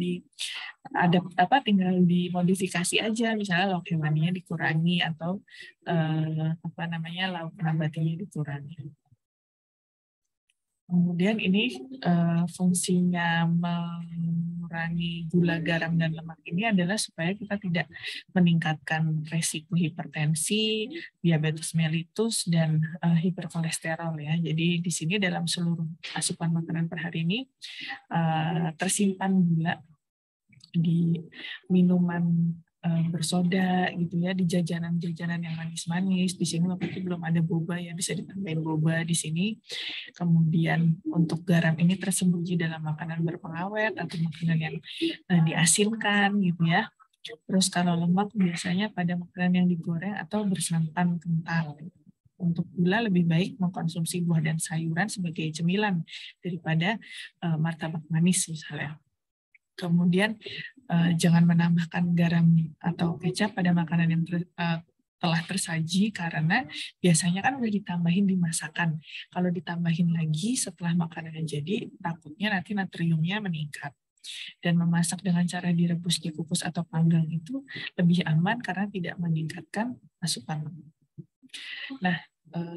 tinggal dimodifikasi aja, misalnya lauk hewaninya dikurangi atau lauk nabatinya dikurangi. Kemudian ini fungsinya mengurangi gula, garam, dan lemak ini adalah supaya kita tidak meningkatkan resiko hipertensi, diabetes mellitus, dan hiperkolesterol ya. Jadi di sini dalam seluruh asupan makanan per hari ini tersimpan gula di minuman bersoda gitu ya, di jajanan-jajanan yang manis-manis. Di sini waktu itu belum ada boba ya, bisa ditambahin boba di sini. Kemudian untuk garam ini tersembunyi dalam makanan berpengawet atau makanan yang diasinkan gitu ya. Terus kalau lemak biasanya pada makanan yang digoreng atau bersantan kental. Untuk gula lebih baik mengkonsumsi buah dan sayuran sebagai cemilan daripada martabak manis misalnya. Kemudian jangan menambahkan garam atau kecap pada makanan yang telah tersaji karena biasanya kan udah ditambahin di masakan. Kalau ditambahin lagi setelah makanannya jadi, takutnya nanti natriumnya meningkat. Dan memasak dengan cara direbus, dikukus, atau panggang itu lebih aman karena tidak meningkatkan asupan lemak. Nah,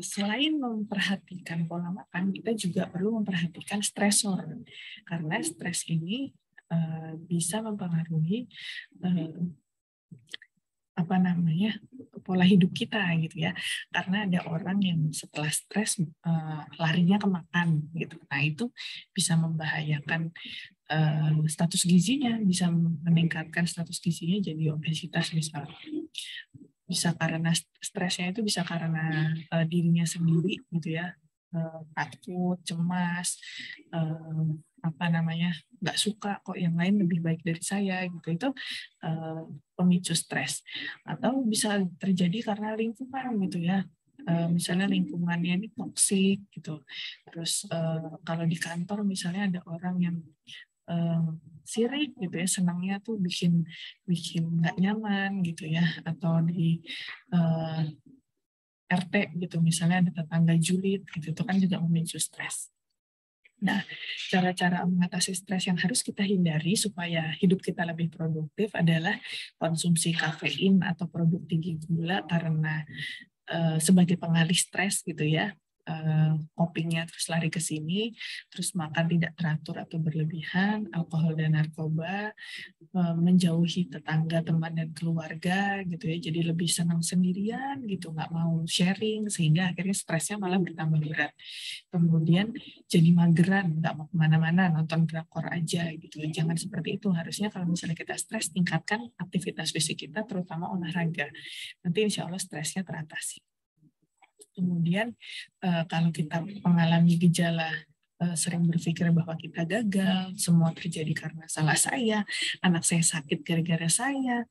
selain memperhatikan pola makan, kita juga perlu memperhatikan stresor. Karena stres ini bisa mempengaruhi pola hidup kita gitu ya, karena ada orang yang setelah stres larinya ke makan gitu. Nah itu bisa membahayakan status gizinya, bisa meningkatkan status gizinya jadi obesitas misalnya. Bisa karena stresnya itu bisa karena dirinya sendiri gitu ya, takut, cemas, nggak suka kok yang lain lebih baik dari saya gitu. Itu pemicu stres. Atau bisa terjadi karena lingkungan gitu ya, misalnya lingkungannya ini toksik gitu. Terus kalau di kantor misalnya ada orang yang sirik gitu ya, senangnya tuh bikin nggak nyaman gitu ya, atau di RT gitu misalnya ada tetangga julid gitu, itu kan juga memicu stres. Nah, cara-cara mengatasi stres yang harus kita hindari supaya hidup kita lebih produktif adalah konsumsi kafein atau produk tinggi gula karena sebagai pengalih stres gitu ya. Copingnya terus lari ke sini, terus makan tidak teratur atau berlebihan, alkohol dan narkoba, menjauhi tetangga, teman dan keluarga gitu ya, jadi lebih senang sendirian gitu, nggak mau sharing sehingga akhirnya stresnya malah bertambah berat. Kemudian jadi mageran, nggak mau kemana-mana, nonton drakor aja gitu. Jangan seperti itu. Harusnya kalau misalnya kita stres, tingkatkan aktivitas fisik kita, terutama olahraga. Nanti insya Allah stresnya teratasi. Kemudian kalau kita mengalami gejala sering berpikir bahwa kita gagal, semua terjadi karena salah saya, anak saya sakit gara-gara saya,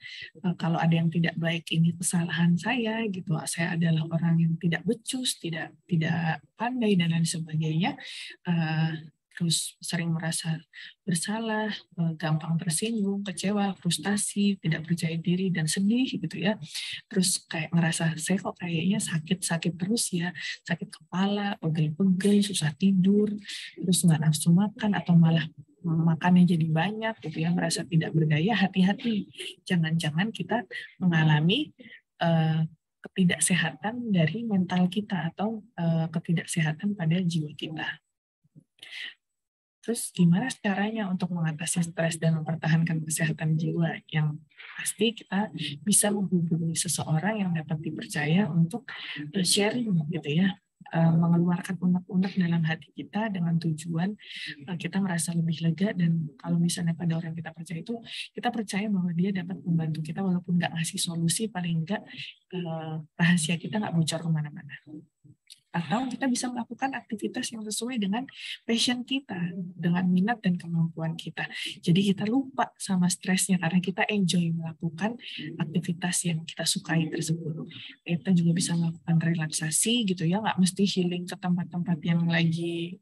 kalau ada yang tidak baik ini kesalahan saya gitu, saya adalah orang yang tidak becus, tidak pandai dan lain sebagainya. Terus sering merasa bersalah, gampang tersinggung, kecewa, frustasi, tidak percaya diri, dan sedih gitu ya. Terus kayak ngerasa, saya kok kayaknya sakit terus ya, sakit kepala, pegel-pegel, susah tidur, terus nggak nafsu makan, atau malah makannya jadi banyak gitu ya, merasa tidak berdaya. Hati-hati, jangan-jangan kita mengalami ketidaksehatan dari mental kita atau ketidaksehatan pada jiwa kita. Terus gimana caranya untuk mengatasi stres dan mempertahankan kesehatan jiwa? Yang pasti kita bisa menghubungi seseorang yang dapat dipercaya untuk sharing gitu ya, mengeluarkan unek-unek dalam hati kita dengan tujuan kita merasa lebih lega, dan kalau misalnya pada orang yang kita percaya itu, kita percaya bahwa dia dapat membantu kita walaupun nggak ngasih solusi, paling nggak rahasia kita nggak bocor kemana-mana. Atau kita bisa melakukan aktivitas yang sesuai dengan passion kita, dengan minat dan kemampuan kita. Jadi kita lupa sama stresnya karena kita enjoy melakukan aktivitas yang kita sukai tersebut. Kita juga bisa melakukan relaksasi gitu ya, nggak mesti healing ke tempat-tempat yang lagi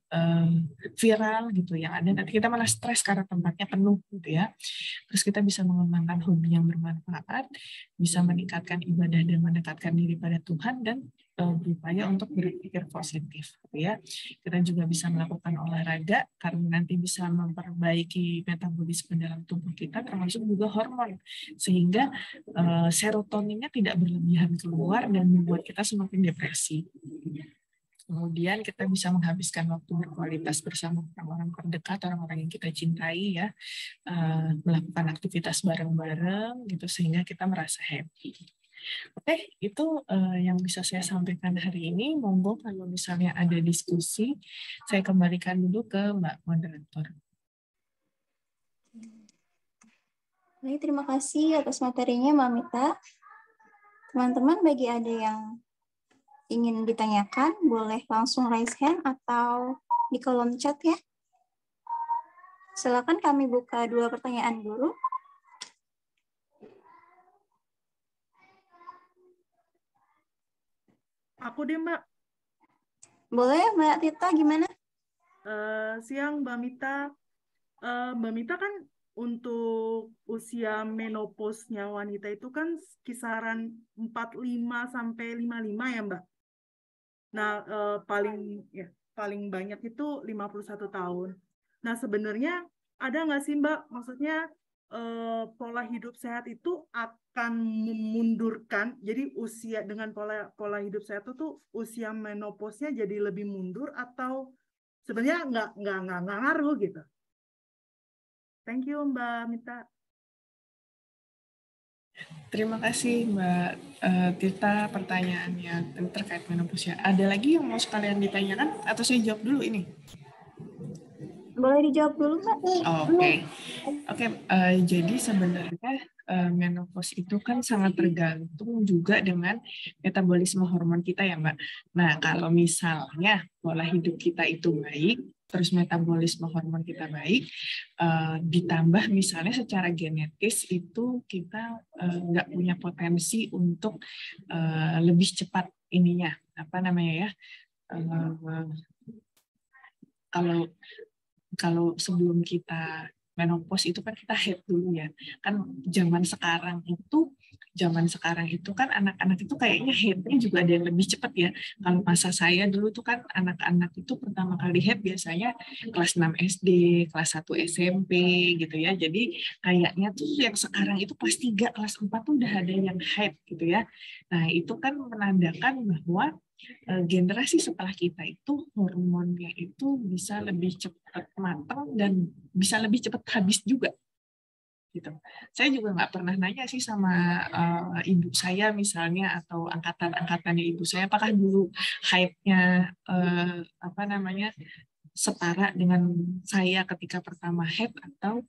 viral gitu, yang ada nanti kita malah stres karena tempatnya penuh gitu ya. Terus kita bisa mengembangkan hobi yang bermanfaat, bisa meningkatkan ibadah dan mendekatkan diri pada Tuhan, dan berupaya untuk berpikir positif ya. Kita juga bisa melakukan olahraga karena nanti bisa memperbaiki metabolisme dalam tubuh kita, termasuk juga hormon, sehingga serotoninnya tidak berlebihan keluar dan membuat kita semakin depresi. Kemudian kita bisa menghabiskan waktu berkualitas bersama orang-orang terdekat, orang-orang yang kita cintai ya, melakukan aktivitas bareng-bareng gitu sehingga kita merasa happy. Oke, itu yang bisa saya sampaikan hari ini. Monggo kalau misalnya ada diskusi, saya kembalikan dulu ke Mbak Moderator. Baik, terima kasih atas materinya Mbak Mita. Teman-teman, bagi ada yang ingin ditanyakan, boleh langsung raise hand atau di kolom chat ya. Silakan kami buka 2 pertanyaan dulu. Aku deh, Mbak. Boleh, Mbak Tita, gimana? Siang, Mbak Mita. Mbak Mita kan untuk usia menopausnya wanita itu kan kisaran 45 sampai 55 ya, Mbak. Nah, paling banyak itu 51 tahun. Nah, sebenarnya ada nggak sih, Mbak? Maksudnya pola hidup sehat itu akan memundurkan, jadi usia dengan pola hidup sehat itu usia menopausnya jadi lebih mundur atau sebenarnya nggak ngaruh gitu. Thank you, Mbak Mita. Terima kasih Mbak Tirta pertanyaannya terkait menopause. Ada lagi yang mau sekalian ditanyakan atau saya jawab dulu ini? Boleh dijawab dulu, Mbak. Oke. Jadi sebenarnya menopause itu kan sangat tergantung juga dengan metabolisme hormon kita ya Mbak. Nah, kalau misalnya pola hidup kita itu baik, terus metabolisme hormon kita baik, ditambah misalnya secara genetis itu kita nggak punya potensi untuk lebih cepat ininya, apa namanya ya, kalau sebelum kita menopause itu kan kita head dulu ya. Kan zaman sekarang itu kan anak-anak itu kayaknya headnya juga ada yang lebih cepat ya. Kalau masa saya dulu tuh kan anak-anak itu pertama kali head biasanya kelas 6 SD, kelas 1 SMP gitu ya. Jadi kayaknya tuh yang sekarang itu kelas 3, kelas 4 tuh udah ada yang head gitu ya. Nah, itu kan menandakan bahwa generasi setelah kita itu hormonnya itu bisa lebih cepat matang dan bisa lebih cepat habis juga gitu. Saya juga nggak pernah nanya sih sama ibu saya misalnya atau angkatan-angkatannya ibu saya apakah dulu haidnya setara dengan saya ketika pertama haid atau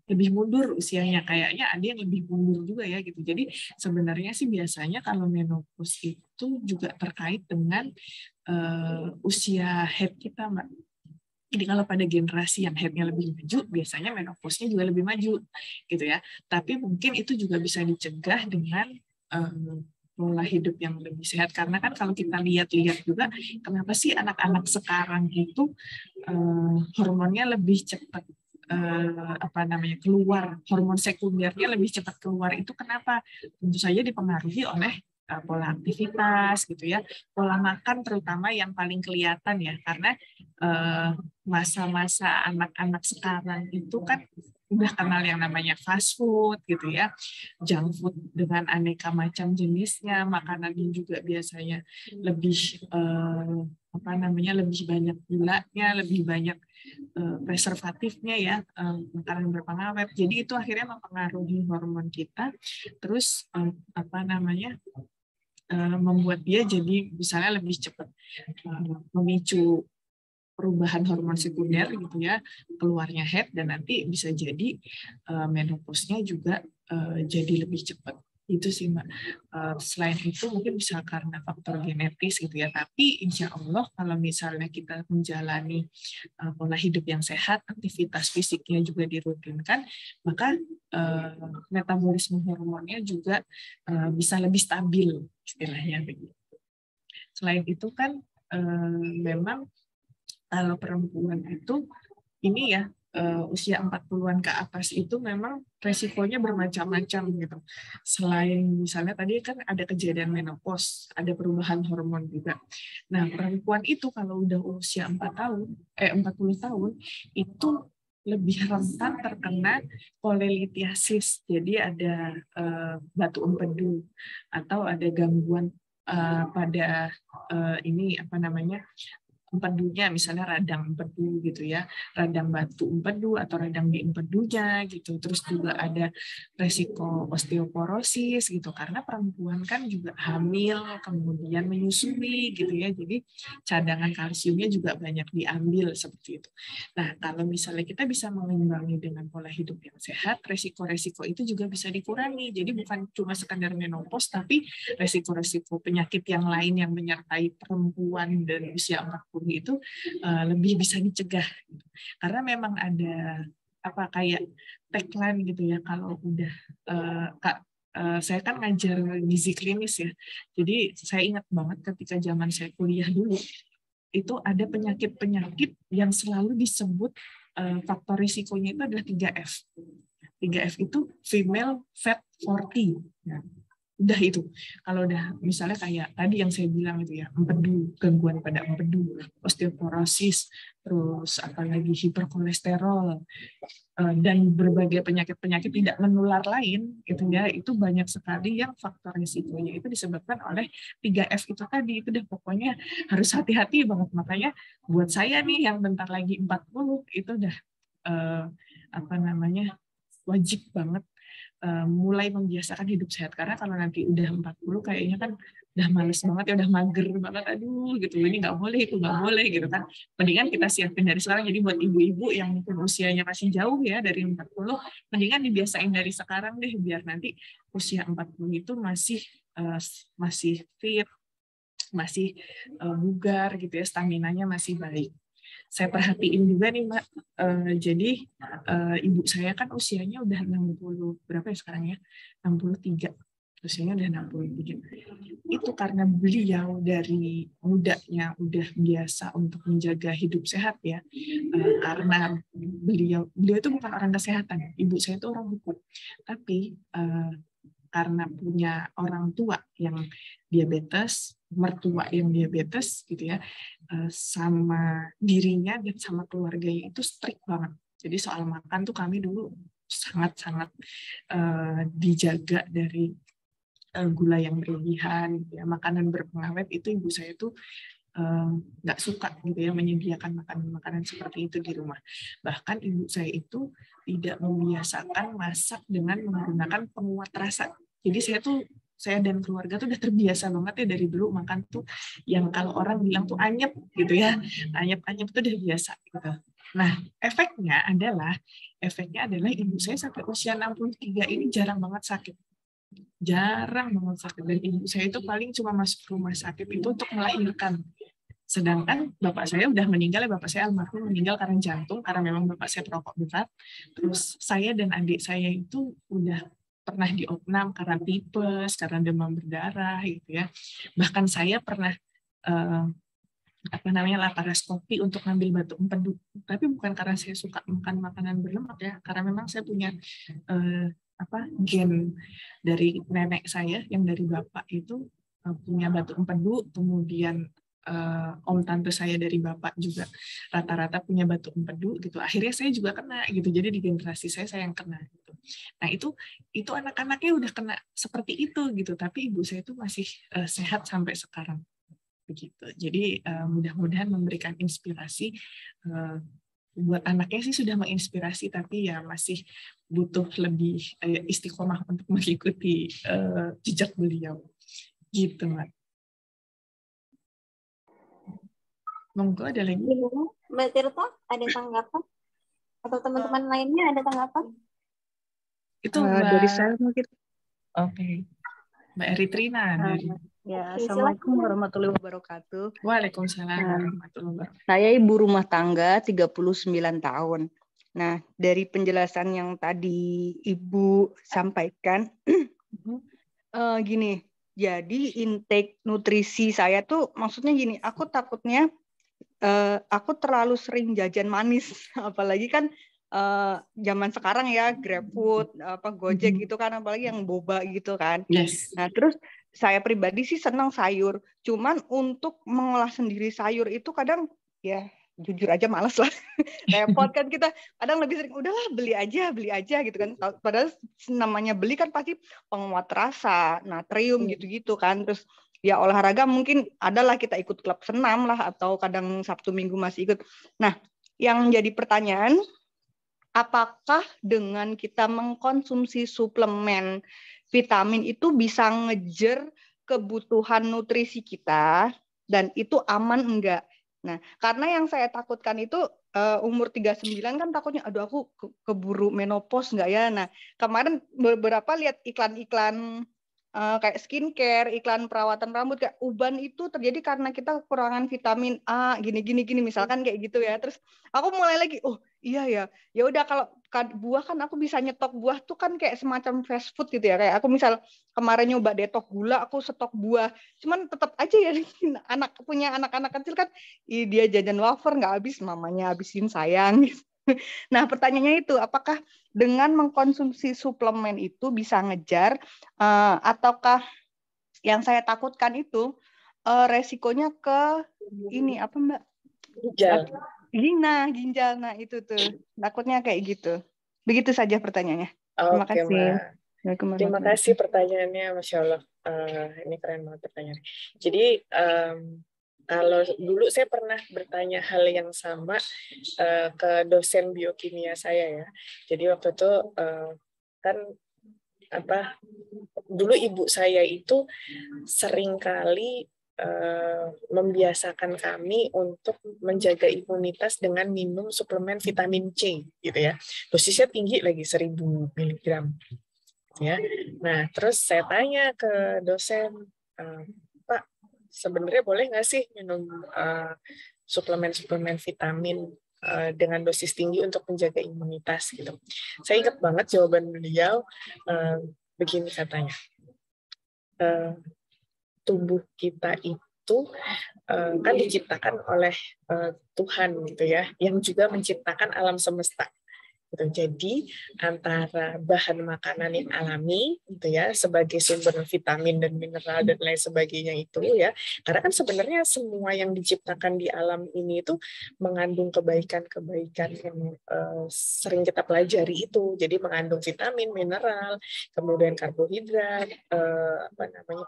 lebih mundur usianya, kayaknya ada yang lebih mundur juga ya gitu. Jadi sebenarnya sih biasanya kalau menopause itu juga terkait dengan usia head kita, Mbak. Jadi kalau pada generasi yang headnya lebih maju, biasanya menopause-nya juga lebih maju gitu ya. Tapi mungkin itu juga bisa dicegah dengan pola hidup yang lebih sehat, karena kan kalau kita lihat-lihat juga kenapa sih anak-anak sekarang itu hormonnya lebih cepat keluar, hormon sekundernya lebih cepat keluar, itu kenapa? Tentu saja dipengaruhi oleh pola aktivitas gitu ya, pola makan terutama yang paling kelihatan ya, karena masa-masa anak-anak sekarang itu kan udah kenal yang namanya fast food gitu ya, junk food dengan aneka macam jenisnya, makanannya juga biasanya lebih lebih banyak gulanya, lebih banyak preservatifnya ya, makanan berpengawet. Jadi itu akhirnya mempengaruhi hormon kita, terus membuat dia jadi misalnya lebih cepat memicu perubahan hormon sekunder gitu ya, keluarnya head, dan nanti bisa jadi menopause-nya juga jadi lebih cepat. Itu sih Mbak. Selain itu mungkin bisa karena faktor genetis gitu ya, tapi insya Allah kalau misalnya kita menjalani pola hidup yang sehat, aktivitas fisiknya juga dirutinkan, maka metabolisme hormonnya juga bisa lebih stabil istilahnya begitu. Selain itu kan memang kalau perempuan itu ini ya, usia 40-an ke atas itu memang resikonya bermacam-macam gitu. Selain misalnya tadi kan ada kejadian menopause, ada perubahan hormon juga. Nah, perempuan itu kalau udah usia 40 tahun itu lebih rentan terkena polelitiasis. Jadi ada batu empedu atau ada gangguan pada empedunya, misalnya radang empedu gitu ya, radang batu empedu atau radang di empedunya gitu. Terus juga ada resiko osteoporosis gitu, karena perempuan kan juga hamil kemudian menyusui gitu ya, jadi cadangan kalsiumnya juga banyak diambil seperti itu. Nah, kalau misalnya kita bisa mengimbangi dengan pola hidup yang sehat, resiko-resiko itu juga bisa dikurangi. Jadi bukan cuma sekedar menopause, tapi resiko-resiko penyakit yang lain yang menyertai perempuan dan usia 40 itu lebih bisa dicegah, karena memang ada kayak tagline gitu ya, kalau udah saya kan ngajar gizi klinis ya, jadi saya ingat banget ketika zaman saya kuliah dulu itu ada penyakit-penyakit yang selalu disebut faktor risikonya itu adalah 3F. 3F itu female fat 40. Ya. Udah itu. Kalau udah misalnya kayak tadi yang saya bilang itu ya, empedu, gangguan pada empedu, osteoporosis, terus apalagi hiperkolesterol, dan berbagai penyakit-penyakit tidak menular lain gitu ya, itu banyak sekali yang faktor risikonya itu disebabkan oleh 3F itu tadi. Itu udah pokoknya harus hati-hati banget. Makanya buat saya nih yang bentar lagi 40 itu udah wajib banget mulai membiasakan hidup sehat, karena kalau nanti udah 40 kayaknya kan udah males banget ya, udah mager banget, aduh gitu, ini nggak boleh, itu nggak boleh gitu kan. Mendingan kita siapin dari sekarang. Jadi buat ibu-ibu yang mungkin usianya masih jauh ya dari 40, mendingan dibiasain dari sekarang deh, biar nanti usia 40 itu masih fit, masih bugar gitu ya, staminanya masih baik. Saya perhatiin juga nih Mbak, jadi ibu saya kan usianya udah 60, berapa ya sekarang ya? 63. Usianya udah 63. Itu karena beliau dari mudanya udah biasa untuk menjaga hidup sehat ya. Karena beliau itu bukan orang kesehatan. Ibu saya itu orang hukum. Tapi karena punya orang tua yang diabetes, mertua yang diabetes gitu ya, sama dirinya dan sama keluarganya itu strict banget. Jadi soal makan tuh kami dulu sangat-sangat dijaga dari gula yang berlebihan, gitu ya. Makanan berpengawet itu ibu saya tuh nggak suka gitu ya menyediakan makanan seperti itu di rumah. Bahkan ibu saya itu tidak membiasakan masak dengan menggunakan penguat rasa. Jadi saya dan keluarga tuh udah terbiasa banget ya dari dulu makan tuh yang kalau orang bilang tuh anyep gitu ya, anyep tuh udah biasa gitu. Nah efeknya adalah ibu saya sampai usia 63 ini jarang banget sakit. Dan ibu saya itu paling cuma masuk rumah sakit itu untuk melahirkan. Sedangkan bapak saya udah meninggal, bapak saya almarhum meninggal karena jantung, karena memang bapak saya perokok berat. Terus saya dan adik saya itu udah pernah diopnam karena tipes, karena demam berdarah gitu ya. Bahkan saya pernah laparoskopi untuk ngambil batu empedu. Tapi bukan karena saya suka makan makanan berlemak ya, karena memang saya punya gen dari nenek saya yang dari bapak itu punya batu empedu, kemudian om tante saya dari bapak juga rata-rata punya batu empedu gitu. Akhirnya saya juga kena gitu. Jadi di generasi saya yang kena gitu. Nah, itu anak-anaknya udah kena seperti itu gitu, tapi ibu saya itu masih sehat sampai sekarang. Begitu. Jadi mudah-mudahan memberikan inspirasi. Buat anaknya sih sudah menginspirasi, tapi ya masih butuh lebih istiqomah untuk mengikuti jejak beliau. Gitu, Mbak. Monggo ada lagi. Mbak Tirta, ada tanggapan? Atau teman-teman lainnya ada tanggapan? Itu Mbak... dari saya mungkin. Oke. Mbak Eritrina dari... Ya, Assalamualaikum warahmatullahi wabarakatuh. Waalaikumsalam warahmatullahi wabarakatuh. Saya ibu rumah tangga 39 tahun. Nah, dari penjelasan yang tadi Ibu sampaikan, gini, jadi intake nutrisi saya tuh maksudnya gini, aku takutnya aku terlalu sering jajan manis, apalagi kan zaman sekarang ya GrabFood, Gojek gitu kan, apalagi yang boba gitu kan. Yes. Nah, terus saya pribadi sih senang sayur, cuman untuk mengolah sendiri sayur itu kadang ya jujur aja malas lah. Repot kan, kita kadang lebih sering udahlah beli aja gitu kan. Padahal namanya beli kan pasti penguat rasa, natrium gitu-gitu kan. Terus ya olahraga mungkin adalah kita ikut klub senam lah, atau kadang Sabtu Minggu masih ikut. Nah, yang jadi pertanyaan, apakah dengan kita mengkonsumsi suplemen vitamin itu bisa ngejar kebutuhan nutrisi kita, dan itu aman enggak? Nah, karena yang saya takutkan itu umur 39 kan takutnya, aduh aku keburu menopause enggak ya? Nah, kemarin beberapa lihat iklan-iklan kayak skincare, iklan perawatan rambut, kayak uban itu terjadi karena kita kekurangan vitamin A, gini misalkan kayak gitu ya. Terus aku mulai lagi, oh iya ya, ya udah kalau buah kan aku bisa nyetok buah tuh kan kayak semacam fast food gitu ya. Kayak aku misal kemarin nyoba detok gula, aku stok buah. Cuman tetap aja ya, punya anak-anak kecil kan, dia jajan wafer nggak habis, mamanya habisin sayang. Nah, pertanyaannya itu, apakah dengan mengkonsumsi suplemen itu bisa ngejar, ataukah yang saya takutkan itu resikonya ke ini apa Mbak? Ginjal. Ginjal. Nah, itu tuh. Takutnya kayak gitu. Begitu saja pertanyaannya. Terima Oke, kasih. Mbak. Terima kasih pertanyaannya, Masya Allah. Ini keren banget pertanyaannya. Jadi, kalau dulu saya pernah bertanya hal yang sama ke dosen biokimia saya ya. Jadi waktu itu kan dulu ibu saya itu seringkali membiasakan kami untuk menjaga imunitas dengan minum suplemen vitamin C gitu ya. Dosisnya tinggi lagi 1000 mg ya. Nah, terus saya tanya ke dosen, Pak, sebenarnya boleh nggak sih minum suplemen-suplemen vitamin dengan dosis tinggi untuk menjaga imunitas gitu. Saya ingat banget jawaban beliau, begini katanya, tubuh kita itu kan diciptakan oleh Tuhan gitu ya, yang juga menciptakan alam semesta. Jadi antara bahan makanan yang alami gitu ya sebagai sumber vitamin dan mineral dan lain sebagainya itu ya, karena kan sebenarnya semua yang diciptakan di alam ini itu mengandung kebaikan-kebaikan yang sering kita pelajari itu. Jadi mengandung vitamin, mineral, kemudian karbohidrat,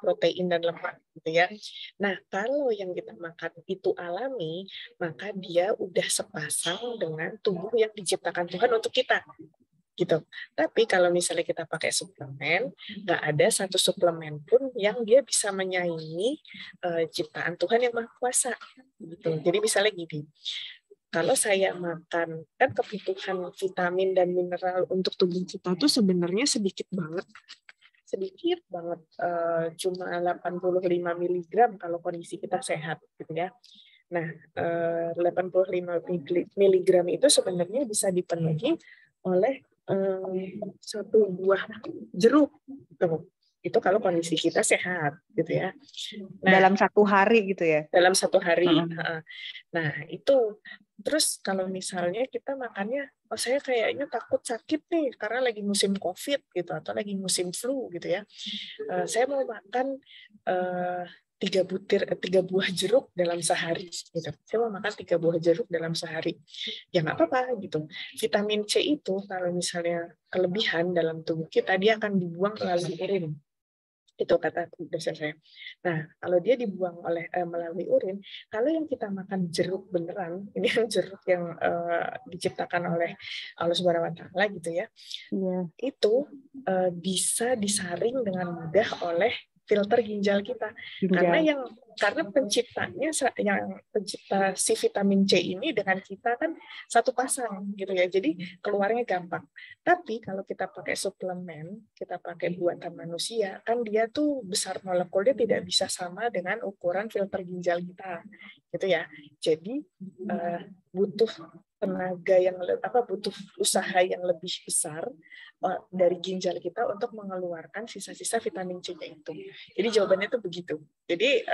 protein dan lemak gitu ya. Nah, kalau yang kita makan itu alami, maka dia udah sepasang dengan tubuh yang diciptakan Tuhan untuk kita gitu. Tapi kalau misalnya kita pakai suplemen, nggak ada satu suplemen pun yang dia bisa menyaingi ciptaan Tuhan yang Maha Kuasa gitu. Jadi misalnya gini, kalau saya makan, kan kebutuhan vitamin dan mineral untuk tubuh kita tuh sebenarnya sedikit banget, cuma 85 mg kalau kondisi kita sehat gitu ya. Nah, 85 mg itu sebenarnya bisa dipenuhi oleh satu buah jeruk. Itu kalau kondisi kita sehat, gitu ya. Nah, dalam satu hari gitu ya? Dalam satu hari. Nah, itu. Terus kalau misalnya kita makannya, saya kayaknya takut sakit nih, karena lagi musim COVID gitu, atau lagi musim flu gitu ya. Saya mau makan 3 buah jeruk dalam sehari gitu. Saya mau makan 3 buah jeruk dalam sehari. Ya nggak apa-apa gitu. Vitamin C itu kalau misalnya kelebihan dalam tubuh kita, dia akan dibuang melalui urin. Itu kata dosen saya. Nah, kalau dia dibuang melalui urin, kalau yang kita makan jeruk beneran, ini yang jeruk yang diciptakan oleh Allah Subhanahu wa Ta'ala gitu ya, itu bisa disaring dengan mudah oleh filter ginjal kita. Karena penciptanya, yang pencipta si vitamin C ini dengan kita kan satu pasang gitu ya, jadi keluarnya gampang. Tapi kalau kita pakai suplemen, kita pakai buatan manusia, kan dia tuh besar molekulnya tidak bisa sama dengan ukuran filter ginjal kita gitu ya. Jadi butuh tenaga yang butuh usaha yang lebih besar dari ginjal kita untuk mengeluarkan sisa-sisa vitamin C-nya itu. Jadi jawabannya itu begitu. Jadi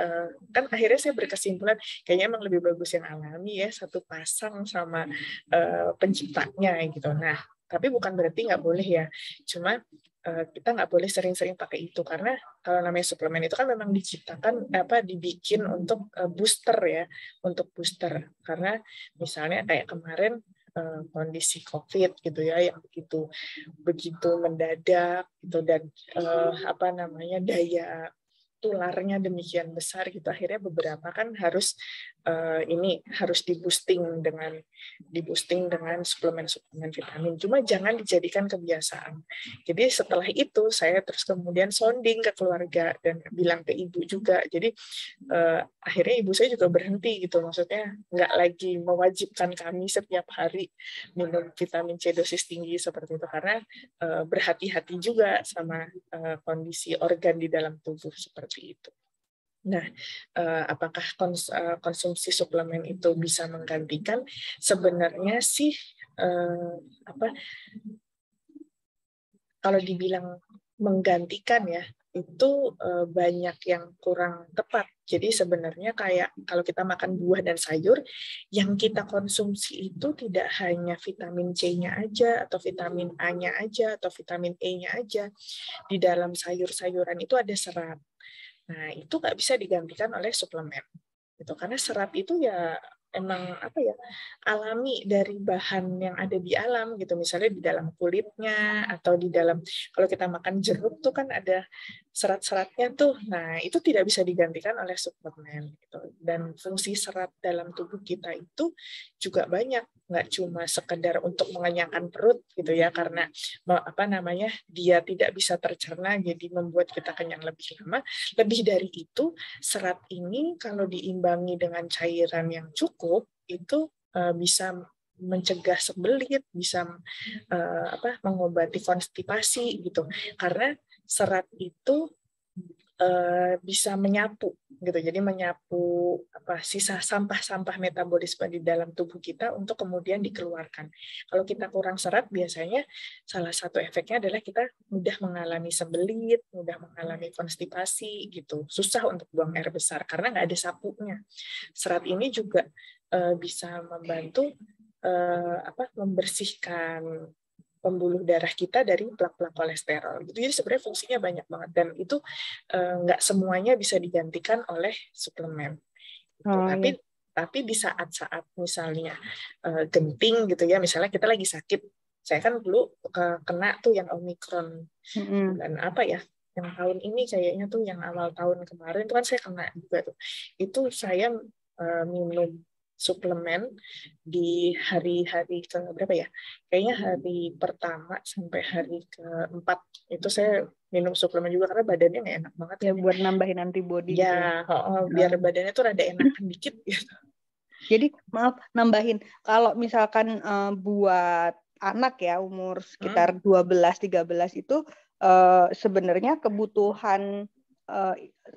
kan akhirnya saya berkesimpulan kayaknya emang lebih bagus yang alami ya, satu pasang sama penciptanya gitu. Nah, tapi bukan berarti nggak boleh ya. Cuma kita nggak boleh sering-sering pakai itu, karena kalau namanya suplemen itu kan memang diciptakan dibikin untuk booster ya, untuk booster. Karena misalnya kayak kemarin kondisi COVID gitu ya, yang begitu mendadak gitu, dan daya tularnya demikian besar gitu, akhirnya beberapa kan harus di boosting dengan suplemen vitamin. Cuma jangan dijadikan kebiasaan. Jadi setelah itu saya terus kemudian sounding ke keluarga dan bilang ke ibu juga. Jadi akhirnya ibu saya juga berhenti gitu, maksudnya nggak lagi mewajibkan kami setiap hari minum vitamin C dosis tinggi seperti itu, karena berhati-hati juga sama kondisi organ di dalam tubuh seperti itu. Nah, apakah konsumsi suplemen itu bisa menggantikan? Sebenarnya sih kalau dibilang menggantikan ya, itu banyak yang kurang tepat. Jadi sebenarnya kayak kalau kita makan buah dan sayur, yang kita konsumsi itu tidak hanya vitamin C-nya aja, atau vitamin A-nya aja, atau vitamin E-nya aja. Di dalam sayur-sayuran itu ada serat. Nah, itu nggak bisa digantikan oleh suplemen. Gitu. Karena serat itu ya emang apa ya, alami dari bahan yang ada di alam gitu, misalnya di dalam kulitnya atau di dalam, kalau kita makan jeruk tuh kan ada serat-seratnya tuh. Nah, itu tidak bisa digantikan oleh suplemen gitu. Dan fungsi serat dalam tubuh kita itu juga banyak, nggak cuma sekedar untuk mengenyangkan perut gitu ya, karena apa namanya, dia tidak bisa tercerna jadi membuat kita kenyang lebih lama. Lebih dari itu, serat ini kalau diimbangi dengan cairan yang cukup itu bisa mencegah sembelit, bisa mengobati konstipasi gitu. Karena serat itu bisa menyapu gitu. Jadi menyapu sisa sampah-sampah metabolisme di dalam tubuh kita untuk kemudian dikeluarkan. Kalau kita kurang serat, biasanya salah satu efeknya adalah kita mudah mengalami sembelit, mudah mengalami konstipasi gitu. Susah untuk buang air besar karena nggak ada sapunya. Serat ini juga bisa membantu membersihkan pembuluh darah kita dari plak-plak kolesterol. Jadi sebenarnya fungsinya banyak banget, dan itu nggak semuanya bisa digantikan oleh suplemen. Tapi di saat-saat misalnya genting gitu ya, misalnya kita lagi sakit. Saya kan dulu kena tuh yang Omicron bulan apa ya? Yang tahun ini kayaknya tuh, yang awal tahun kemarin itu kan saya kena juga tuh. Itu saya minum suplemen di hari-hari ke berapa ya? Kayaknya hari pertama sampai hari keempat itu saya minum suplemen juga karena badannya nggak enak banget. Ya, buat nambahin antibody. Ya, biar badannya tuh rada enakan dikit gitu. Jadi maaf nambahin, kalau misalkan buat anak ya umur sekitar 12-13 itu sebenarnya kebutuhan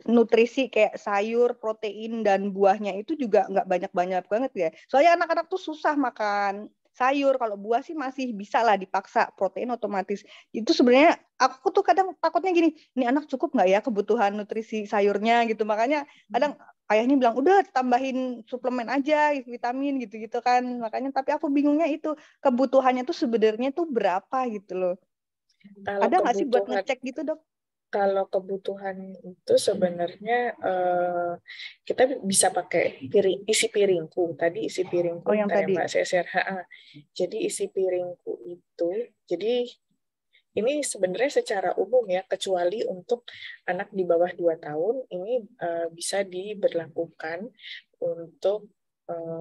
nutrisi kayak sayur, protein, dan buahnya itu juga nggak banyak-banyak banget ya. Soalnya anak-anak tuh susah makan sayur, kalau buah sih masih bisa lah dipaksa, protein otomatis. Itu sebenarnya aku tuh kadang takutnya gini, ini anak cukup nggak ya kebutuhan nutrisi sayurnya gitu. Makanya kadang ayahnya bilang, udah tambahin suplemen aja, vitamin gitu-gitu kan. Makanya tapi aku bingungnya itu, kebutuhannya tuh sebenarnya tuh berapa gitu loh. Kalau Ada nggak sih buat ngecek gitu, Dok? Kalau kebutuhan itu sebenarnya kita bisa pakai isi piringku. Tadi isi piringku yang tadi. Mbak Seser. Jadi isi piringku itu, jadi ini sebenarnya secara umum ya, kecuali untuk anak di bawah 2 tahun, ini bisa diberlakukan untuk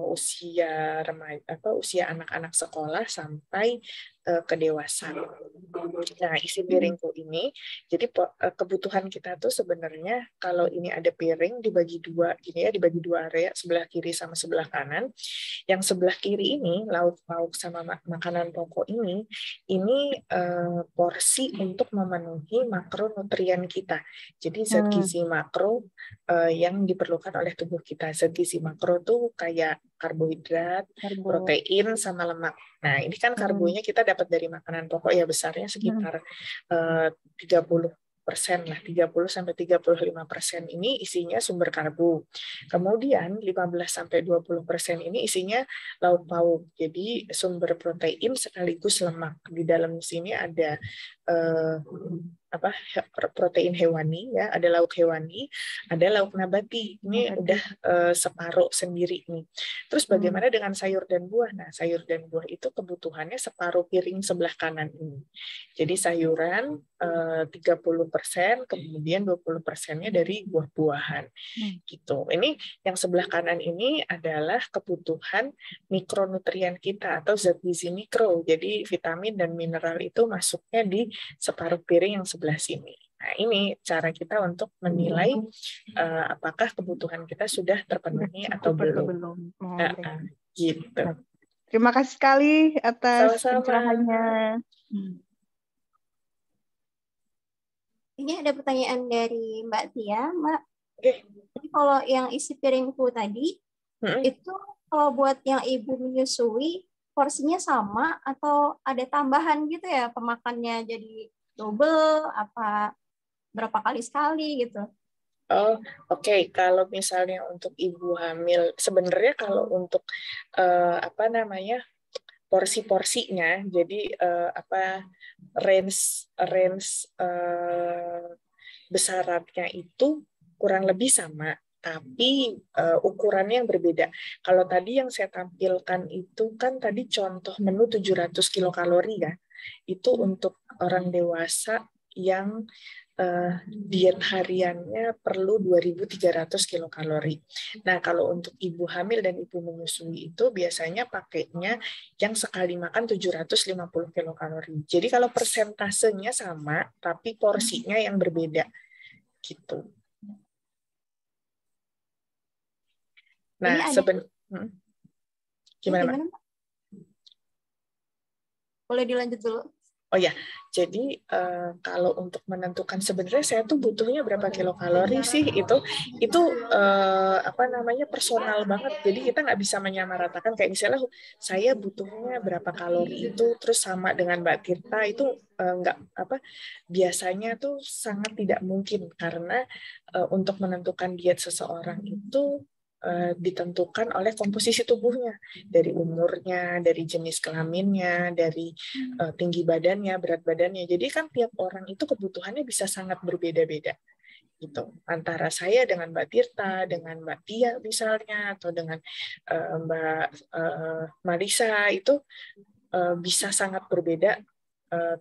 usia remaja, usia anak-anak sekolah sampai ke dewasa. Nah, isi piringku ini, jadi kebutuhan kita tuh sebenarnya kalau ini ada piring dibagi dua, gini ya, dibagi dua area, sebelah kiri sama sebelah kanan. Yang sebelah kiri ini lauk-lauk sama makanan pokok ini porsi untuk memenuhi makronutrien kita. Jadi zat gizi makro yang diperlukan oleh tubuh kita. Zat gizi makro tuh kayak karbohidrat, protein, sama lemak. Nah, ini kan karbonya kita dapat dari makanan pokok ya, besarnya sekitar 30% lah, 30-35% ini isinya sumber karbo. Kemudian 15-20% ini isinya lauk pauk. Jadi sumber protein sekaligus lemak. Di dalam sini ada protein hewani ya, ada lauk hewani, ada lauk nabati. Ini udah separuh sendiri nih. Terus bagaimana dengan sayur dan buah? Nah, sayur dan buah itu kebutuhannya separuh piring sebelah kanan ini. Jadi sayuran 30%, kemudian 20%-nya dari buah-buahan. Gitu. Ini yang sebelah kanan ini adalah kebutuhan mikronutrien kita atau zat gizi mikro. Jadi vitamin dan mineral itu masuknya di separuh piring yang sebelah sini. Nah, ini cara kita untuk menilai apakah kebutuhan kita sudah terpenuhi atau belum. Gitu. Terima kasih sekali atas pencerahannya. Ini ada pertanyaan dari Mbak Tia, Mbak. Jadi kalau yang isi piringku tadi, itu kalau buat yang ibu menyusui, porsinya sama atau ada tambahan gitu ya, pemakannya jadi double apa berapa kali sekali gitu. Oh, oke. Kalau misalnya untuk ibu hamil, sebenarnya kalau untuk apa namanya porsi-porsinya, jadi range besarannya itu kurang lebih sama, tapi ukurannya yang berbeda. Kalau tadi yang saya tampilkan itu kan tadi contoh menu 700 kilokalori ya, itu untuk orang dewasa yang diet hariannya perlu 2.300 kilokalori. Nah, kalau untuk ibu hamil dan ibu menyusui itu biasanya pakainya yang sekali makan 750 kilokalori. Jadi kalau persentasenya sama, tapi porsinya yang berbeda gitu. Nah, gimana, Mbak? Boleh dilanjut dulu. Oh ya, jadi kalau untuk menentukan sebenarnya saya tuh butuhnya berapa kilokalori sih itu apa namanya personal banget. Jadi kita nggak bisa menyamaratakan kayak misalnya saya butuhnya berapa kalori itu terus sama dengan Mbak Tirta itu nggak apa biasanya tuh sangat tidak mungkin karena untuk menentukan diet seseorang itu ditentukan oleh komposisi tubuhnya, dari umurnya, dari jenis kelaminnya, dari tinggi badannya, berat badannya. Jadi kan tiap orang itu kebutuhannya bisa sangat berbeda-beda. Gitu. Antara saya dengan Mbak Tirta, dengan Mbak Tia misalnya, atau dengan Mbak Marisa itu bisa sangat berbeda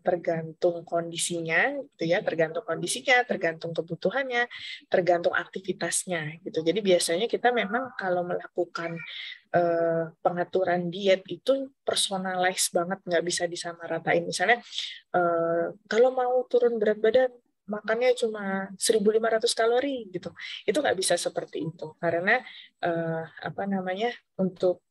tergantung kondisinya gitu ya, tergantung kondisinya, tergantung kebutuhannya, tergantung aktivitasnya gitu. Jadi biasanya kita memang kalau melakukan pengaturan diet itu personalize banget, nggak bisa disamaratain. Misalnya kalau mau turun berat badan makannya cuma 1.500 kalori gitu, itu nggak bisa seperti itu karena apa namanya untuk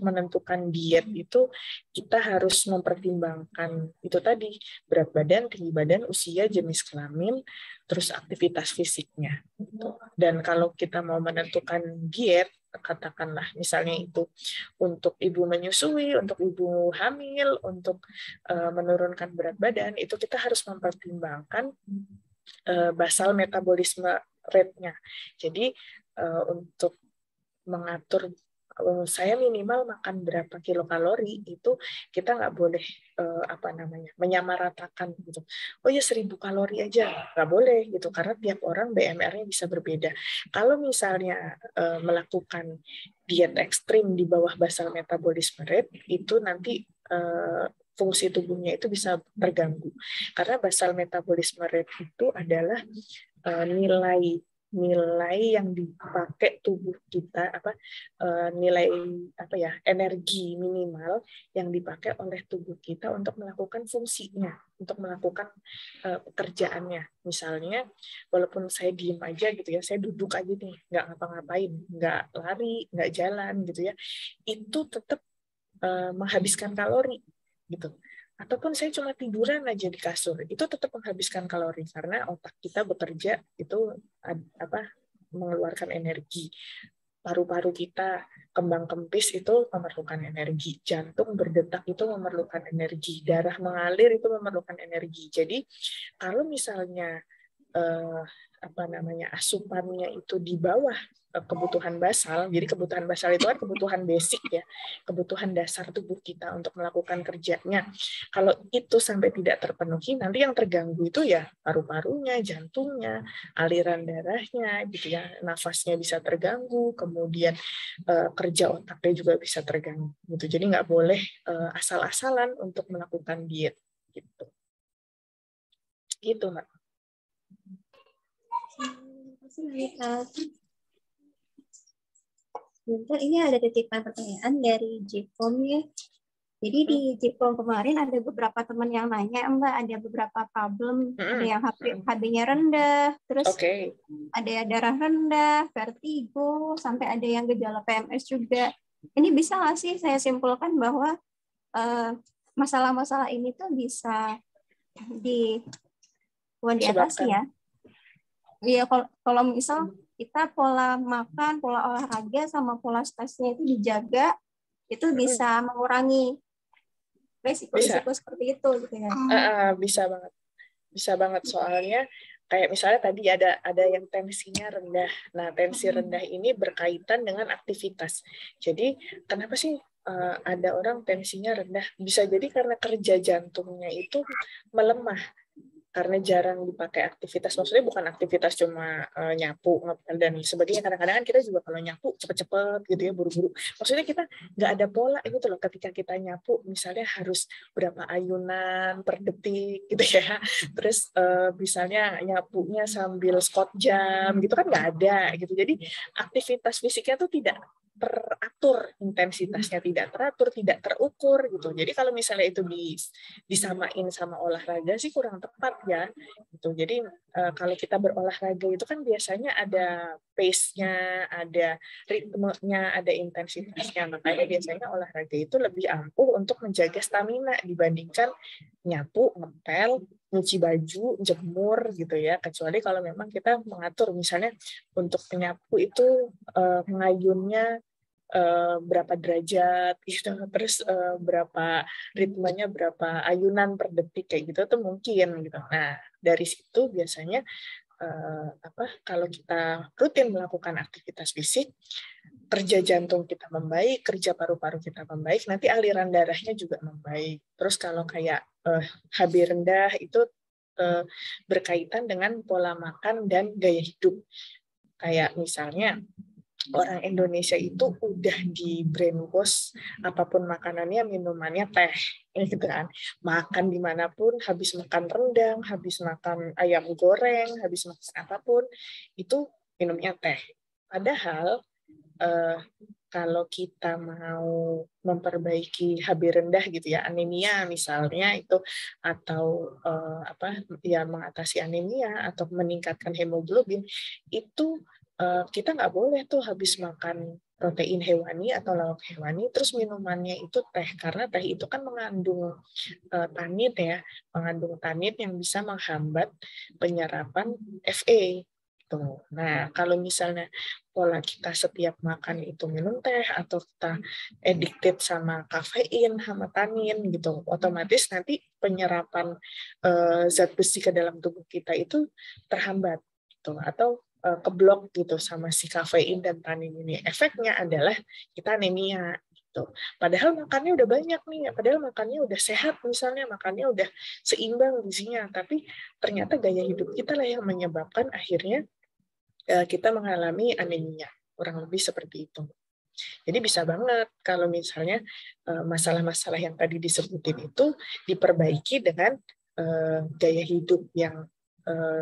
menentukan diet itu kita harus mempertimbangkan itu tadi berat badan, tinggi badan, usia, jenis kelamin, terus aktivitas fisiknya. Dan kalau kita mau menentukan diet, katakanlah misalnya itu untuk ibu menyusui, untuk ibu hamil, untuk menurunkan berat badan, itu kita harus mempertimbangkan basal metabolisme rate-nya. Jadi untuk mengatur saya minimal makan berapa kilokalori itu kita nggak boleh apa namanya menyamaratakan gitu. Oh ya 1.000 kalori aja nggak boleh gitu karena tiap orang BMR-nya bisa berbeda. Kalau misalnya melakukan diet ekstrim di bawah basal metabolisme rate itu nanti fungsi tubuhnya itu bisa terganggu karena basal metabolisme rate itu adalah nilai yang dipakai tubuh kita nilai energi minimal yang dipakai oleh tubuh kita untuk melakukan fungsinya, untuk melakukan pekerjaannya. Misalnya walaupun saya diem aja gitu ya, saya duduk aja nih, nggak ngapa-ngapain, nggak lari, nggak jalan gitu ya, itu tetap menghabiskan kalori gitu. Ataupun saya cuma tiduran aja di kasur, itu tetap menghabiskan kalori karena otak kita bekerja itu mengeluarkan energi. Paru-paru kita kembang kempis itu memerlukan energi, jantung berdetak itu memerlukan energi, darah mengalir itu memerlukan energi. Jadi kalau misalnya asupannya itu di bawah kebutuhan basal, jadi kebutuhan basal itu kan kebutuhan basic ya, kebutuhan dasar tubuh kita untuk melakukan kerjanya. Kalau itu sampai tidak terpenuhi, nanti yang terganggu itu ya paru-parunya, jantungnya, aliran darahnya, gitu ya, nafasnya bisa terganggu, kemudian kerja otaknya juga bisa terganggu. Gitu. Jadi nggak boleh asal-asalan untuk melakukan diet. Gitu, gitu Mbak. Bentar, ini ada titipan pertanyaan dari Jipom ya. Jadi di Jipom kemarin ada beberapa teman yang nanya, Mbak, ada beberapa problem, ada yang HB-nya rendah, terus ada darah rendah, vertigo, sampai ada yang gejala PMS juga. Ini bisa nggak sih saya simpulkan bahwa masalah-masalah ini tuh bisa diatasi ya? Iya, kalau misal kita pola makan, pola olahraga, sama pola stresnya itu dijaga, itu bisa mengurangi risiko-risiko seperti itu gitu ya. Bisa banget. bisa banget soalnya kayak misalnya tadi ada yang tensinya rendah. Nah, tensi rendah ini berkaitan dengan aktivitas. Jadi, kenapa sih ada orang tensinya rendah? Bisa jadi karena kerja jantungnya itu melemah karena jarang dipakai aktivitas. Maksudnya bukan aktivitas cuma nyapu, ngepel, dan sebagainya. Kadang-kadang kan kita juga kalau nyapu cepet-cepet gitu ya, buru-buru. Maksudnya kita nggak ada pola gitu loh ketika kita nyapu. Misalnya harus berapa ayunan per detik gitu ya. Terus misalnya nyapunya sambil squat jam gitu kan nggak ada gitu. Jadi aktivitas fisiknya tuh tidak teratur, intensitasnya tidak teratur, tidak terukur gitu. Jadi kalau misalnya itu disamain sama olahraga sih kurang tepat ya gitu. Jadi kalau kita berolahraga itu kan biasanya ada pace-nya, ada ritmenya, ada intensitasnya. Makanya biasanya olahraga itu lebih ampuh untuk menjaga stamina dibandingkan nyapu, ngepel, nyuci baju, jemur gitu ya. Kecuali kalau memang kita mengatur misalnya untuk penyapu itu ngayunnya berapa derajat gitu, terus berapa ritmenya, berapa ayunan per detik kayak gitu tuh mungkin gitu. Nah, dari situ biasanya kalau kita rutin melakukan aktivitas fisik, kerja jantung kita membaik, kerja paru-paru kita membaik, nanti aliran darahnya juga membaik. Terus kalau kayak HB rendah itu berkaitan dengan pola makan dan gaya hidup. Kayak misalnya orang Indonesia itu udah di brainwash, apapun makanannya, minumannya teh, gitu kan. Makan dimanapun, habis makan rendang, habis makan ayam goreng, habis makan apapun, itu minumnya teh. Padahal kalau kita mau memperbaiki HB rendah gitu ya, anemia misalnya itu, atau mengatasi anemia atau meningkatkan hemoglobin, itu kita nggak boleh tuh habis makan protein hewani atau lauk hewani terus minumannya itu teh, karena teh itu kan mengandung tanit ya, mengandung tanit yang bisa menghambat penyerapan Fe. Tuh. Nah, kalau misalnya pola kita setiap makan itu minum teh atau kita addicted sama kafein, sama tanin gitu, otomatis nanti penyerapan zat besi ke dalam tubuh kita itu terhambat gitu, atau keblok gitu sama si kafein dan tanin ini. Efeknya adalah kita anemia gitu. Padahal makannya udah banyak nih, padahal makannya udah sehat misalnya, makannya udah seimbang gizinya, tapi ternyata gaya hidup kita lah yang menyebabkan akhirnya kita mengalami anemia, kurang lebih seperti itu. Jadi bisa banget kalau misalnya masalah-masalah yang tadi disebutin itu diperbaiki dengan gaya hidup yang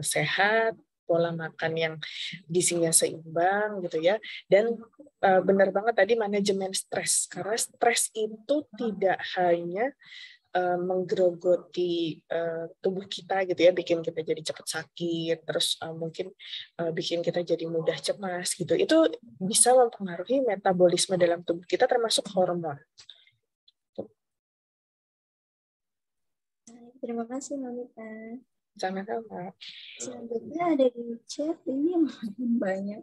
sehat, pola makan yang gizinya seimbang gitu ya, dan benar banget tadi manajemen stres, karena stres itu tidak hanya menggerogoti tubuh kita gitu ya, bikin kita jadi cepat sakit, terus mungkin bikin kita jadi mudah cemas gitu. Itu bisa mempengaruhi metabolisme dalam tubuh kita termasuk hormon. Terima kasih Mamita. Sama-sama. Selanjutnya ada di chat ini banyak.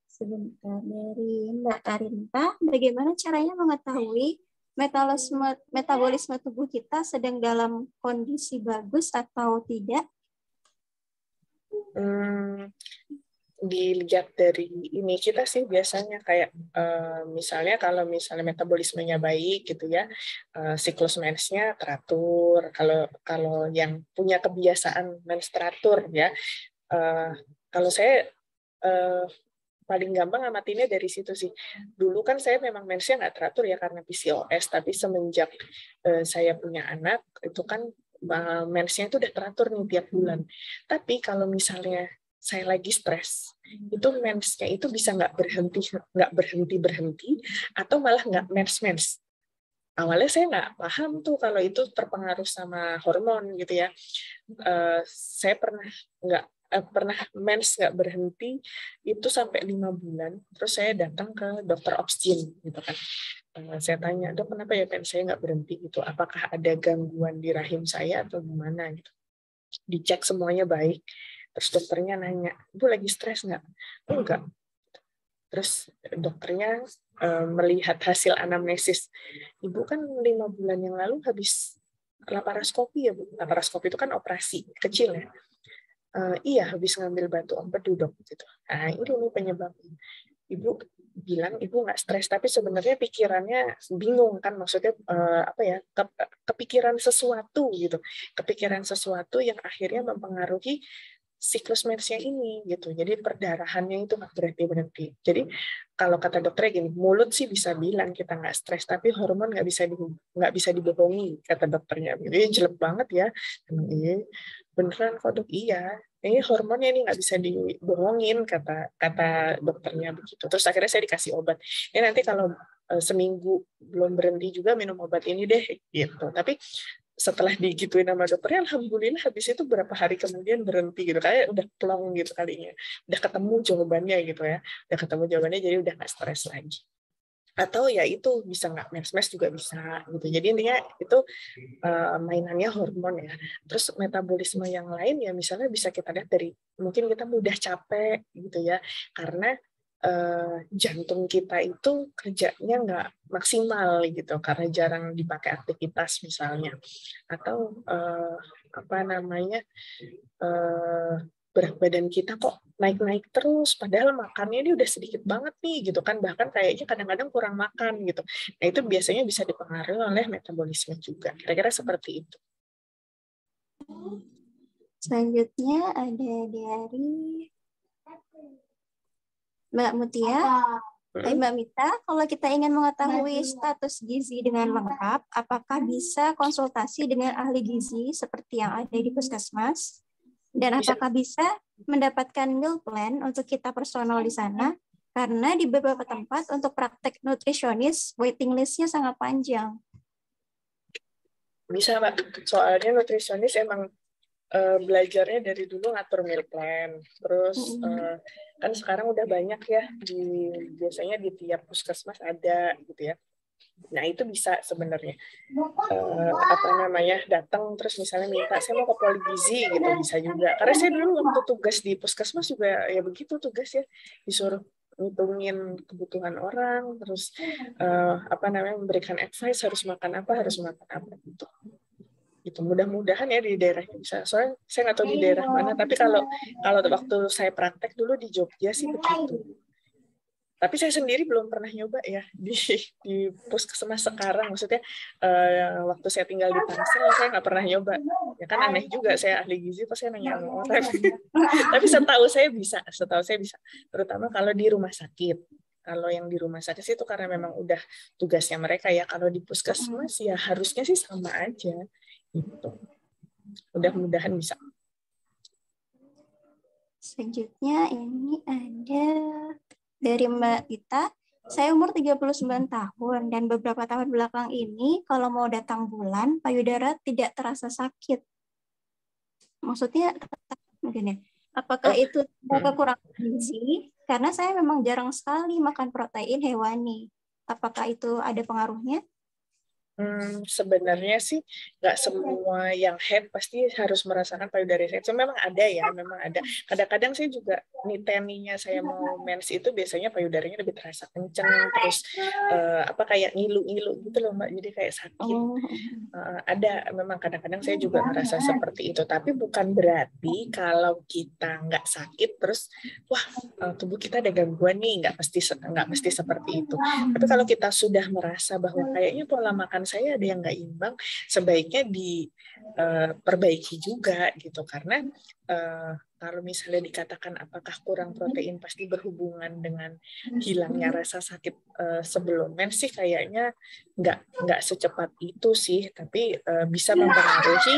Sebentar, dari Mbak Arinta, bagaimana caranya mengetahui metabolisme tubuh kita sedang dalam kondisi bagus atau tidak? Dilihat dari ini kita sih biasanya kayak misalnya kalau misalnya metabolismenya baik gitu ya, siklus mensnya teratur. Kalau yang punya kebiasaan mens teratur ya, kalau saya paling gampang ngamatinnya dari situ sih. Dulu kan saya memang mensnya nggak teratur ya karena PCOS, tapi semenjak saya punya anak itu kan mensnya itu udah teratur nih tiap bulan. Tapi kalau misalnya saya lagi stres, itu mensnya itu bisa nggak berhenti, atau malah nggak mens. Awalnya saya nggak paham tuh kalau itu terpengaruh sama hormon gitu ya. Saya pernah mens nggak berhenti itu sampai 5 bulan. Terus saya datang ke dokter obstin gitu kan. Saya tanya, dok kenapa ya mens saya nggak berhenti gitu? Apakah ada gangguan di rahim saya atau gimana gitu? Dicek semuanya baik. Terus dokternya nanya, ibu lagi stres nggak? Oh, enggak. Terus dokternya melihat hasil anamnesis. Ibu kan 5 bulan yang lalu habis laparoskopi ya Bu. Laparoskopi itu kan operasi kecil ya. Iya, habis ngambil batu empedu dok gitu. Nah ini nih penyebabnya. Ibu bilang ibu nggak stres, tapi sebenarnya pikirannya bingung kan, maksudnya apa ya, kepikiran sesuatu gitu, kepikiran sesuatu yang akhirnya mempengaruhi siklus mensnya ini gitu. Jadi perdarahannya itu nggak berhenti. Jadi kalau kata dokternya gini, mulut sih bisa bilang kita nggak stres, tapi hormon nggak bisa dibohongi kata dokternya. Jadi jelek banget ya. Iya, beneran kok dok, iya. Ini hormonnya ini nggak bisa dibohongin kata dokternya begitu. Terus akhirnya saya dikasih obat. Ini nanti kalau seminggu belum berhenti juga minum obat ini deh gitu. Tapi setelah digituin sama dokternya, alhamdulillah habis itu berapa hari kemudian berhenti gitu, kayak udah plong gitu kalinya, udah ketemu jawabannya gitu ya, udah ketemu jawabannya, jadi udah nggak stres lagi. Atau ya itu bisa nggak mes juga bisa gitu. Jadi intinya itu mainannya hormon ya. Terus metabolisme yang lain ya misalnya bisa kita lihat dari mungkin kita mudah capek gitu ya, karena jantung kita itu kerjanya nggak maksimal gitu karena jarang dipakai aktivitas misalnya, atau apa namanya, berat badan kita kok naik-naik terus padahal makannya ini udah sedikit banget nih gitu kan, bahkan kayaknya kadang-kadang kurang makan gitu. Nah itu biasanya bisa dipengaruhi oleh metabolisme juga, kira-kira seperti itu. Selanjutnya ada dari Mbak Mutia. Hai Mbak Mita, kalau kita ingin mengetahui status gizi dengan lengkap, apakah bisa konsultasi dengan ahli gizi seperti yang ada di puskesmas? Dan apakah bisa mendapatkan meal plan untuk kita personal di sana? Karena di beberapa tempat untuk praktek nutrisionis, waiting list-nya sangat panjang. Bisa Mbak, soalnya nutrisionis emang belajarnya dari dulu ngatur meal plan. Terus kan sekarang udah banyak ya, biasanya di tiap puskesmas ada gitu ya. Nah itu bisa sebenarnya apa namanya, datang terus misalnya minta saya mau ke poli gizi gitu, bisa juga. Karena saya dulu waktu tugas di puskesmas juga ya begitu tugas ya, disuruh ngitungin kebutuhan orang, terus apa namanya, memberikan advice harus makan apa gitu. Itu mudah-mudahan ya di daerahnya bisa. Soalnya saya nggak tahu di daerah mana, tapi kalau waktu saya praktek dulu di Jogja sih begitu. Tapi saya sendiri belum pernah nyoba ya di puskesmas sekarang. Maksudnya waktu saya tinggal di Tangsel saya nggak pernah nyoba. Ya kan aneh juga, saya ahli gizi terus saya nanya sama orang. Tapi setahu saya bisa. Terutama kalau di rumah sakit. Kalau yang di rumah sakit itu karena memang udah tugasnya mereka ya. Kalau di puskesmas ya harusnya sih sama aja. Gitu. Mudah-mudahan bisa. Selanjutnya ini ada dari Mbak Tita. Saya umur 39 tahun dan beberapa tahun belakang ini kalau mau datang bulan payudara tidak terasa sakit. Maksudnya mungkin ya. Apakah itu kekurangan gizi? Karena saya memang jarang sekali makan protein hewani. Apakah itu ada pengaruhnya? Sebenarnya sih nggak semua yang head pasti harus merasakan payudara sehat. So, memang ada ya, memang ada. Kadang-kadang saya juga niteninya saya mau mens itu biasanya payudaranya lebih terasa kenceng, terus apa kayak ngilu-ngilu gitu loh Mbak, jadi kayak sakit. Ada, memang kadang-kadang saya juga merasa seperti itu. Tapi bukan berarti kalau kita nggak sakit terus wah tubuh kita ada gangguan nih, nggak mesti seperti itu. Tapi kalau kita sudah merasa bahwa kayaknya pola makan saya ada yang nggak imbang, sebaiknya diperbaiki juga gitu, karena kalau misalnya dikatakan apakah kurang protein pasti berhubungan dengan hilangnya rasa sakit sebelum mens sih kayaknya nggak secepat itu sih, tapi bisa mempengaruhi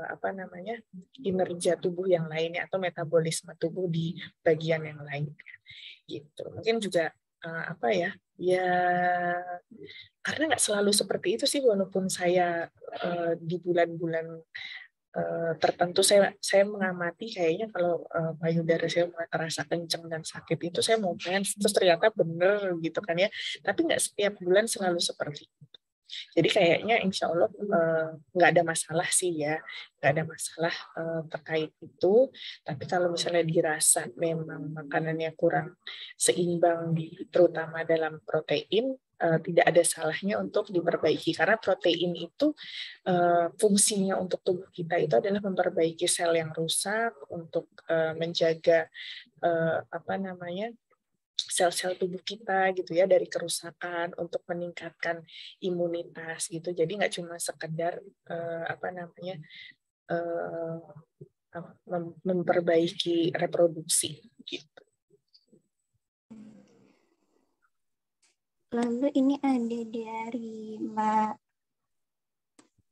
apa namanya, kinerja tubuh yang lainnya atau metabolisme tubuh di bagian yang lain gitu. Mungkin juga apa ya karena nggak selalu seperti itu sih, walaupun saya di bulan-bulan tertentu saya mengamati kayaknya kalau payudara saya mulai terasa kenceng dan sakit itu saya mau mens, terus ternyata bener gitu kan ya, tapi nggak setiap bulan selalu seperti itu. Jadi kayaknya insya Allah nggak ada masalah sih ya, nggak ada masalah terkait itu. Tapi kalau misalnya dirasa memang makanannya kurang seimbang, terutama dalam protein, tidak ada salahnya untuk diperbaiki, karena protein itu fungsinya untuk tubuh kita itu adalah memperbaiki sel yang rusak, untuk menjaga sel-sel tubuh kita gitu ya dari kerusakan, untuk meningkatkan imunitas gitu. Jadi nggak cuma sekedar memperbaiki reproduksi gitu. Lalu ini ada dari Mbak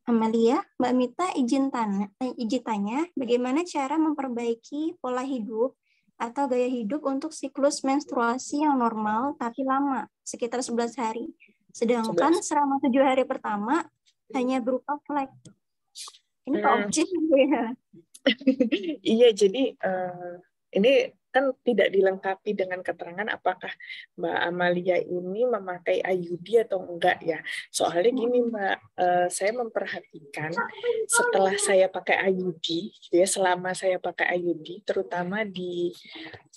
Amalia. Mbak Mita izin tanya, bagaimana cara memperbaiki pola hidup atau gaya hidup untuk siklus menstruasi yang normal tapi lama, sekitar 11 hari. Sedangkan selama 7 hari pertama hanya berupa flek. Ini kok objek ya? Iya, jadi ini kan tidak dilengkapi dengan keterangan apakah Mbak Amalia ini memakai IUD atau enggak ya. Soalnya gini Mbak, saya memperhatikan setelah saya pakai IUD, gitu ya, selama saya pakai IUD, terutama di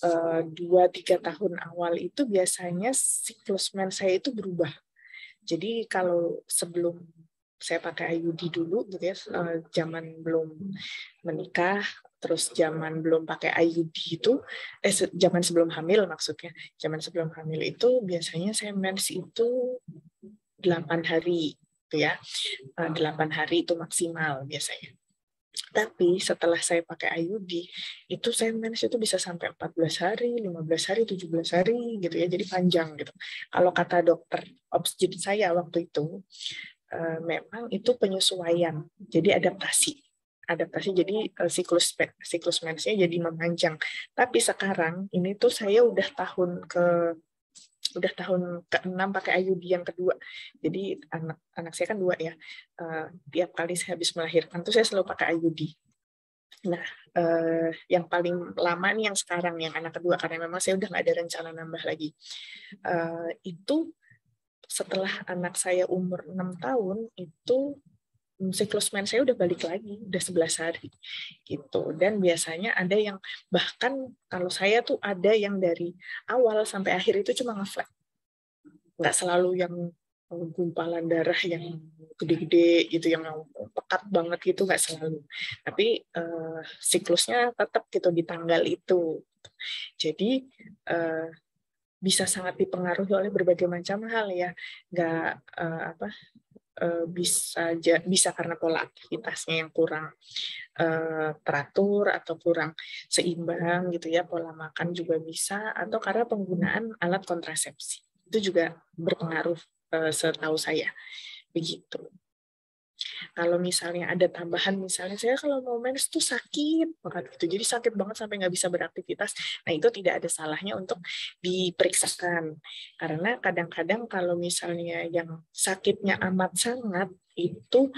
2-3 tahun awal itu biasanya siklus mens saya itu berubah. Jadi kalau sebelum saya pakai IUD dulu gitu ya, zaman belum menikah, terus zaman belum pakai IUD itu, zaman sebelum hamil maksudnya, zaman sebelum hamil itu biasanya saya mens itu 8 hari gitu ya, 8 hari itu maksimal biasanya. Tapi setelah saya pakai IUD, itu saya mens itu bisa sampai 14 hari, 15 hari, 17 hari gitu ya, jadi panjang gitu. Kalau kata dokter obstetrik saya waktu itu, memang itu penyesuaian, jadi adaptasi, jadi siklus mensnya jadi memanjang. Tapi sekarang ini tuh saya udah tahun ke-6 pakai IUD yang kedua. Jadi anak saya kan 2 ya. Tiap kali saya habis melahirkan tuh saya selalu pakai IUD. Nah, yang paling lama nih yang sekarang, yang anak kedua, karena memang saya udah nggak ada rencana nambah lagi. Itu setelah anak saya umur 6 tahun itu siklus mens saya udah balik lagi, udah 11 hari gitu. Dan biasanya ada yang, bahkan kalau saya tuh ada yang dari awal sampai akhir itu cuma ngeflek. Nggak selalu yang gumpalan darah yang gede-gede gitu, yang pekat banget gitu, nggak selalu. Tapi siklusnya tetap gitu di tanggal itu. Jadi bisa sangat dipengaruhi oleh berbagai macam hal ya, nggak bisa karena pola aktivitasnya yang kurang teratur atau kurang seimbang gitu ya, pola makan juga bisa, atau karena penggunaan alat kontrasepsi itu juga berpengaruh, setahu saya begitu. Kalau misalnya ada tambahan, misalnya saya kalau mau mens tuh sakit banget gitu, jadi sakit banget sampai nggak bisa beraktivitas, nah itu tidak ada salahnya untuk diperiksakan, karena kadang-kadang kalau misalnya yang sakitnya amat sangat itu,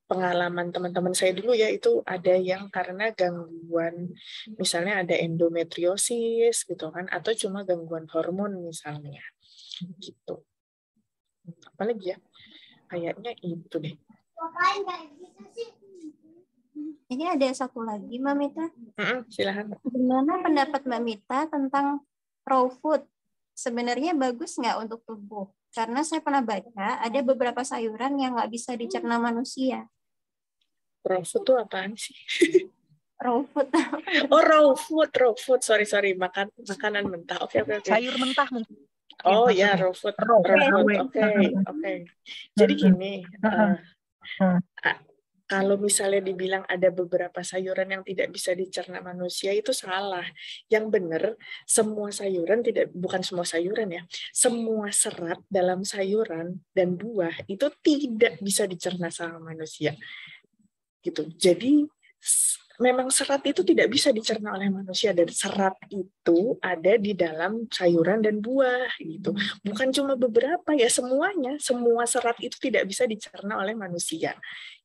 pengalaman teman-teman saya dulu ya, itu ada yang karena gangguan, misalnya ada endometriosis gitu kan, atau cuma gangguan hormon misalnya gitu. Apalagi ya, kayaknya itu deh. Ini ada satu lagi, Mbak Mita. Silahkan. Gimana pendapat Mbak Mita tentang raw food? Sebenarnya bagus nggak untuk tubuh? Karena saya pernah baca ada beberapa sayuran yang nggak bisa dicerna manusia. Raw food itu apaan sih? Raw food. Oh, raw food. Sorry. Makanan mentah. Oke. Sayur mentah mungkin. Oh ya, raw food. Oke. Jadi gini, kalau misalnya dibilang ada beberapa sayuran yang tidak bisa dicerna manusia, itu salah. Yang benar, semua sayuran bukan semua sayuran ya, semua serat dalam sayuran dan buah itu tidak bisa dicerna sama manusia. Gitu. Jadi memang serat itu tidak bisa dicerna oleh manusia, dan serat itu ada di dalam sayuran dan buah gitu. Bukan cuma beberapa ya, semuanya, semua serat itu tidak bisa dicerna oleh manusia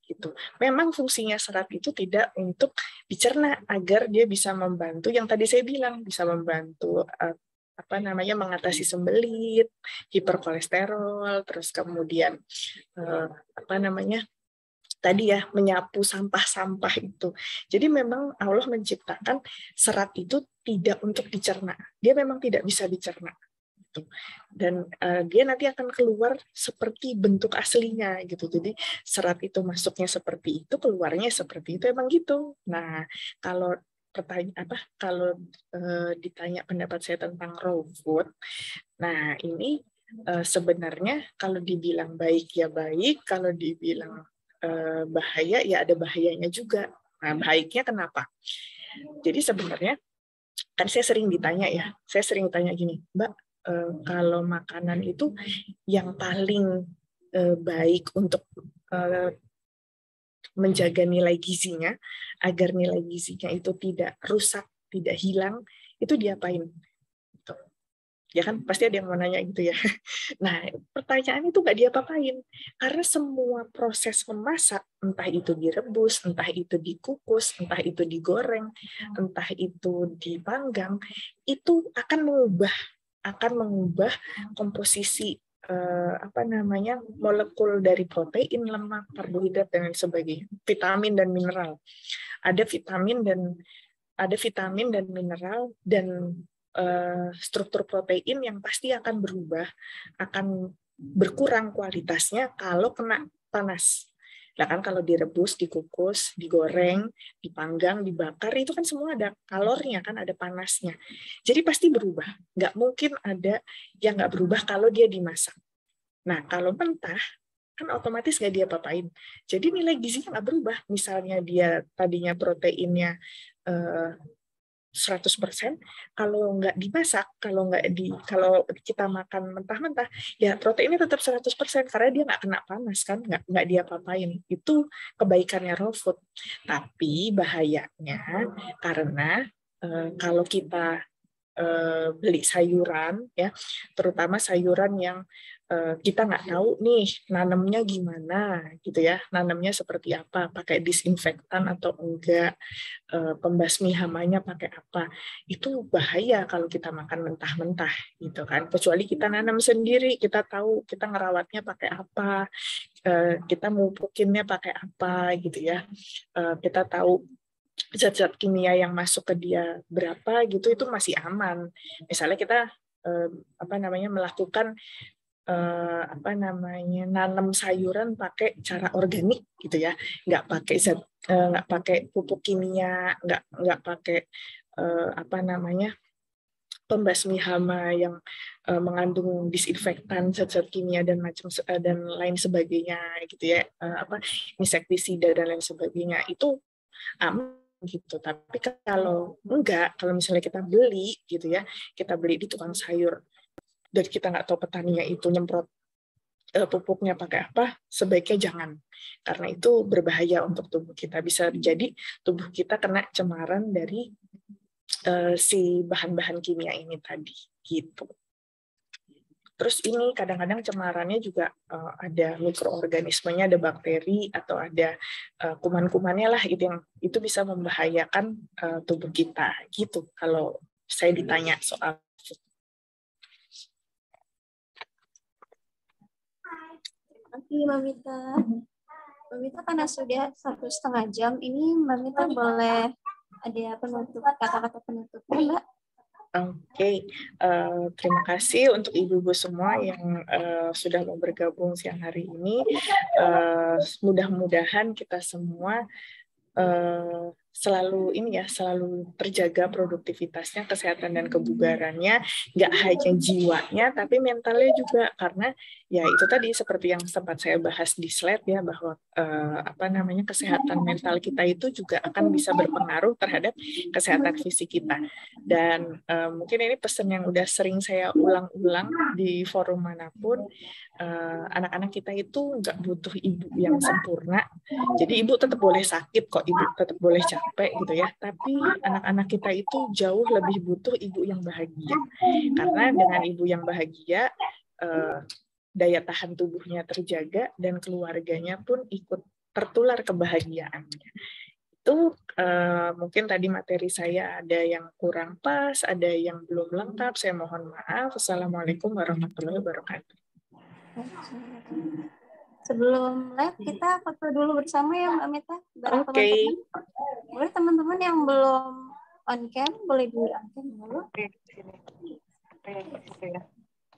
gitu. Memang fungsinya serat itu tidak untuk dicerna agar dia bisa membantu yang tadi saya bilang, bisa membantu mengatasi sembelit, hiperkolesterol, terus kemudian tadi ya, menyapu sampah-sampah itu. Jadi memang Allah menciptakan serat itu tidak untuk dicerna. Dia memang tidak bisa dicerna. gitu. Dan dia nanti akan keluar seperti bentuk aslinya gitu. Jadi serat itu masuknya seperti itu, keluarnya seperti itu, emang gitu. Nah, kalau ditanya pendapat saya tentang raw food, nah ini sebenarnya kalau dibilang baik ya baik, kalau dibilang bahaya ya ada bahayanya juga. Nah, baiknya kenapa? Jadi sebenarnya kan saya sering ditanya gini, Mbak, kalau makanan itu yang paling baik untuk menjaga nilai gizinya, agar nilai gizinya itu tidak rusak, tidak hilang, itu diapain? Gitu. Ya kan, pasti ada yang mau nanya gitu ya. Nah, pertanyaan itu nggak diapa-apain. Karena semua proses memasak, entah itu direbus, entah itu dikukus, entah itu digoreng, entah itu dipanggang, itu akan mengubah komposisi molekul dari protein, lemak, karbohidrat dan lain sebagainya, vitamin dan mineral. Ada vitamin dan mineral dan struktur protein yang pasti akan berubah, akan berkurang kualitasnya kalau kena panas. Nah kan kalau direbus, dikukus, digoreng, dipanggang, dibakar, itu kan semua ada kalornya, kan ada panasnya. Jadi pasti berubah. Nggak mungkin ada yang nggak berubah kalau dia dimasak. Nah kalau mentah, kan otomatis nggak dia apa-apain. Jadi nilai gizinya nggak berubah. Misalnya dia tadinya proteinnya 100%, kalau nggak dimasak, kalau kita makan mentah-mentah, ya proteinnya tetap 100% karena dia nggak kena panas kan, nggak dia apa-apain. Itu kebaikannya raw food. Tapi bahayanya karena kalau kita beli sayuran, ya, terutama sayuran yang kita nggak tahu nih nanamnya gimana, gitu ya, nanamnya seperti apa, pakai disinfektan atau enggak, pembasmi hamanya pakai apa, itu bahaya kalau kita makan mentah-mentah, gitu kan. Kecuali kita nanam sendiri, kita tahu kita ngerawatnya pakai apa, kita mupukinnya pakai apa, gitu ya, kita tahu zat-zat kimia yang masuk ke dia berapa gitu, itu masih aman. Misalnya kita melakukan nanam sayuran pakai cara organik gitu ya, nggak pakai pupuk kimia, nggak pakai pembasmi hama yang mengandung disinfektan, zat-zat kimia dan lain sebagainya gitu ya, insektisida dan lain sebagainya, itu aman gitu. Tapi kalau misalnya kita beli gitu ya, kita beli di tukang sayur dan kita nggak tahu petaninya itu nyemprot pupuknya pakai apa, sebaiknya jangan, karena itu berbahaya untuk tubuh kita. Bisa jadi tubuh kita kena cemaran dari si bahan-bahan kimia ini tadi gitu. Terus ini kadang-kadang cemarannya juga ada mikroorganismenya, ada bakteri atau ada kuman-kumannya lah, itu bisa membahayakan tubuh kita gitu. Kalau saya ditanya soal Terima kasih Mbak Mita. Mbak Mita karena sudah 1,5 jam ini, Mbak Mita boleh ada kata-kata penutupnya, Mbak? Oke, terima kasih untuk ibu-ibu semua yang sudah mau bergabung siang hari ini. Mudah-mudahan kita semua selalu terjaga produktivitasnya, kesehatan dan kebugarannya, nggak hanya jiwanya tapi mentalnya juga, karena ya itu tadi seperti yang sempat saya bahas di slide ya, bahwa kesehatan mental kita itu juga akan bisa berpengaruh terhadap kesehatan fisik kita. Dan mungkin ini pesan yang udah sering saya ulang-ulang di forum manapun, anak-anak kita itu nggak butuh ibu yang sempurna. Jadi ibu tetap boleh sakit kok, ibu tetap boleh capek gitu ya, tapi anak-anak kita itu jauh lebih butuh ibu yang bahagia, karena dengan ibu yang bahagia daya tahan tubuhnya terjaga dan keluarganya pun ikut tertular kebahagiaannya. Itu mungkin tadi materi saya ada yang kurang pas, ada yang belum lengkap, saya mohon maaf. Assalamualaikum warahmatullahi wabarakatuh. Sebelum live kita foto dulu bersama ya Mbak Mita. Oke. Boleh teman-teman yang belum on cam boleh di on cam dulu.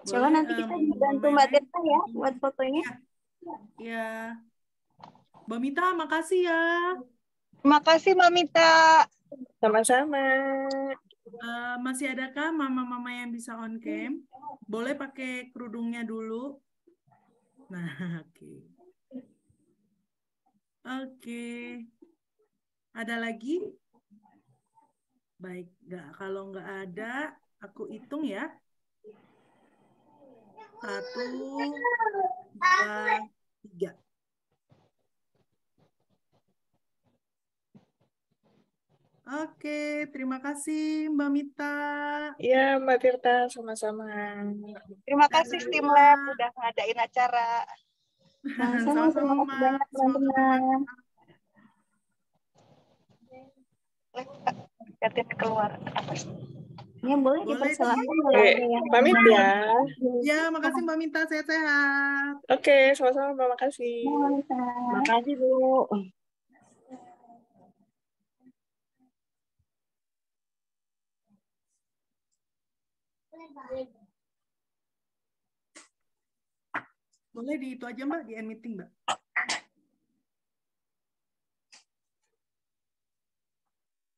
Coba Boleh nanti kita dibantu Mama Mbak yang lain? Tirta ya buat fotonya. Ya, ya. Mbak Mita, makasih ya. Terima kasih Mbak Mita. Sama-sama. Masih adakah mama-mama yang bisa on cam? Boleh pakai kerudungnya dulu. Nah, oke. Oke. Ada lagi? Baik, kalau nggak ada, aku hitung ya. 1, 2, 3. Oke, terima kasih Mbak Mita. Iya, Mbak Tirta, sama-sama. Terima kasih Dadah. Steam Lab udah ngadain acara. Sama-sama, terima Sama-sama, kasih banyak semoga teman-teman. bermanfaat. Liatin keluar. Ya boleh Boleh dipersilakan kalau Oke, ada yang pamit mau ya. Ya, makasih Mbak Mita, sehat-sehat. Oke, sama-sama, Mbak. Makasih. Makasih Bu. Boleh di itu aja Mbak, di end meeting Mbak.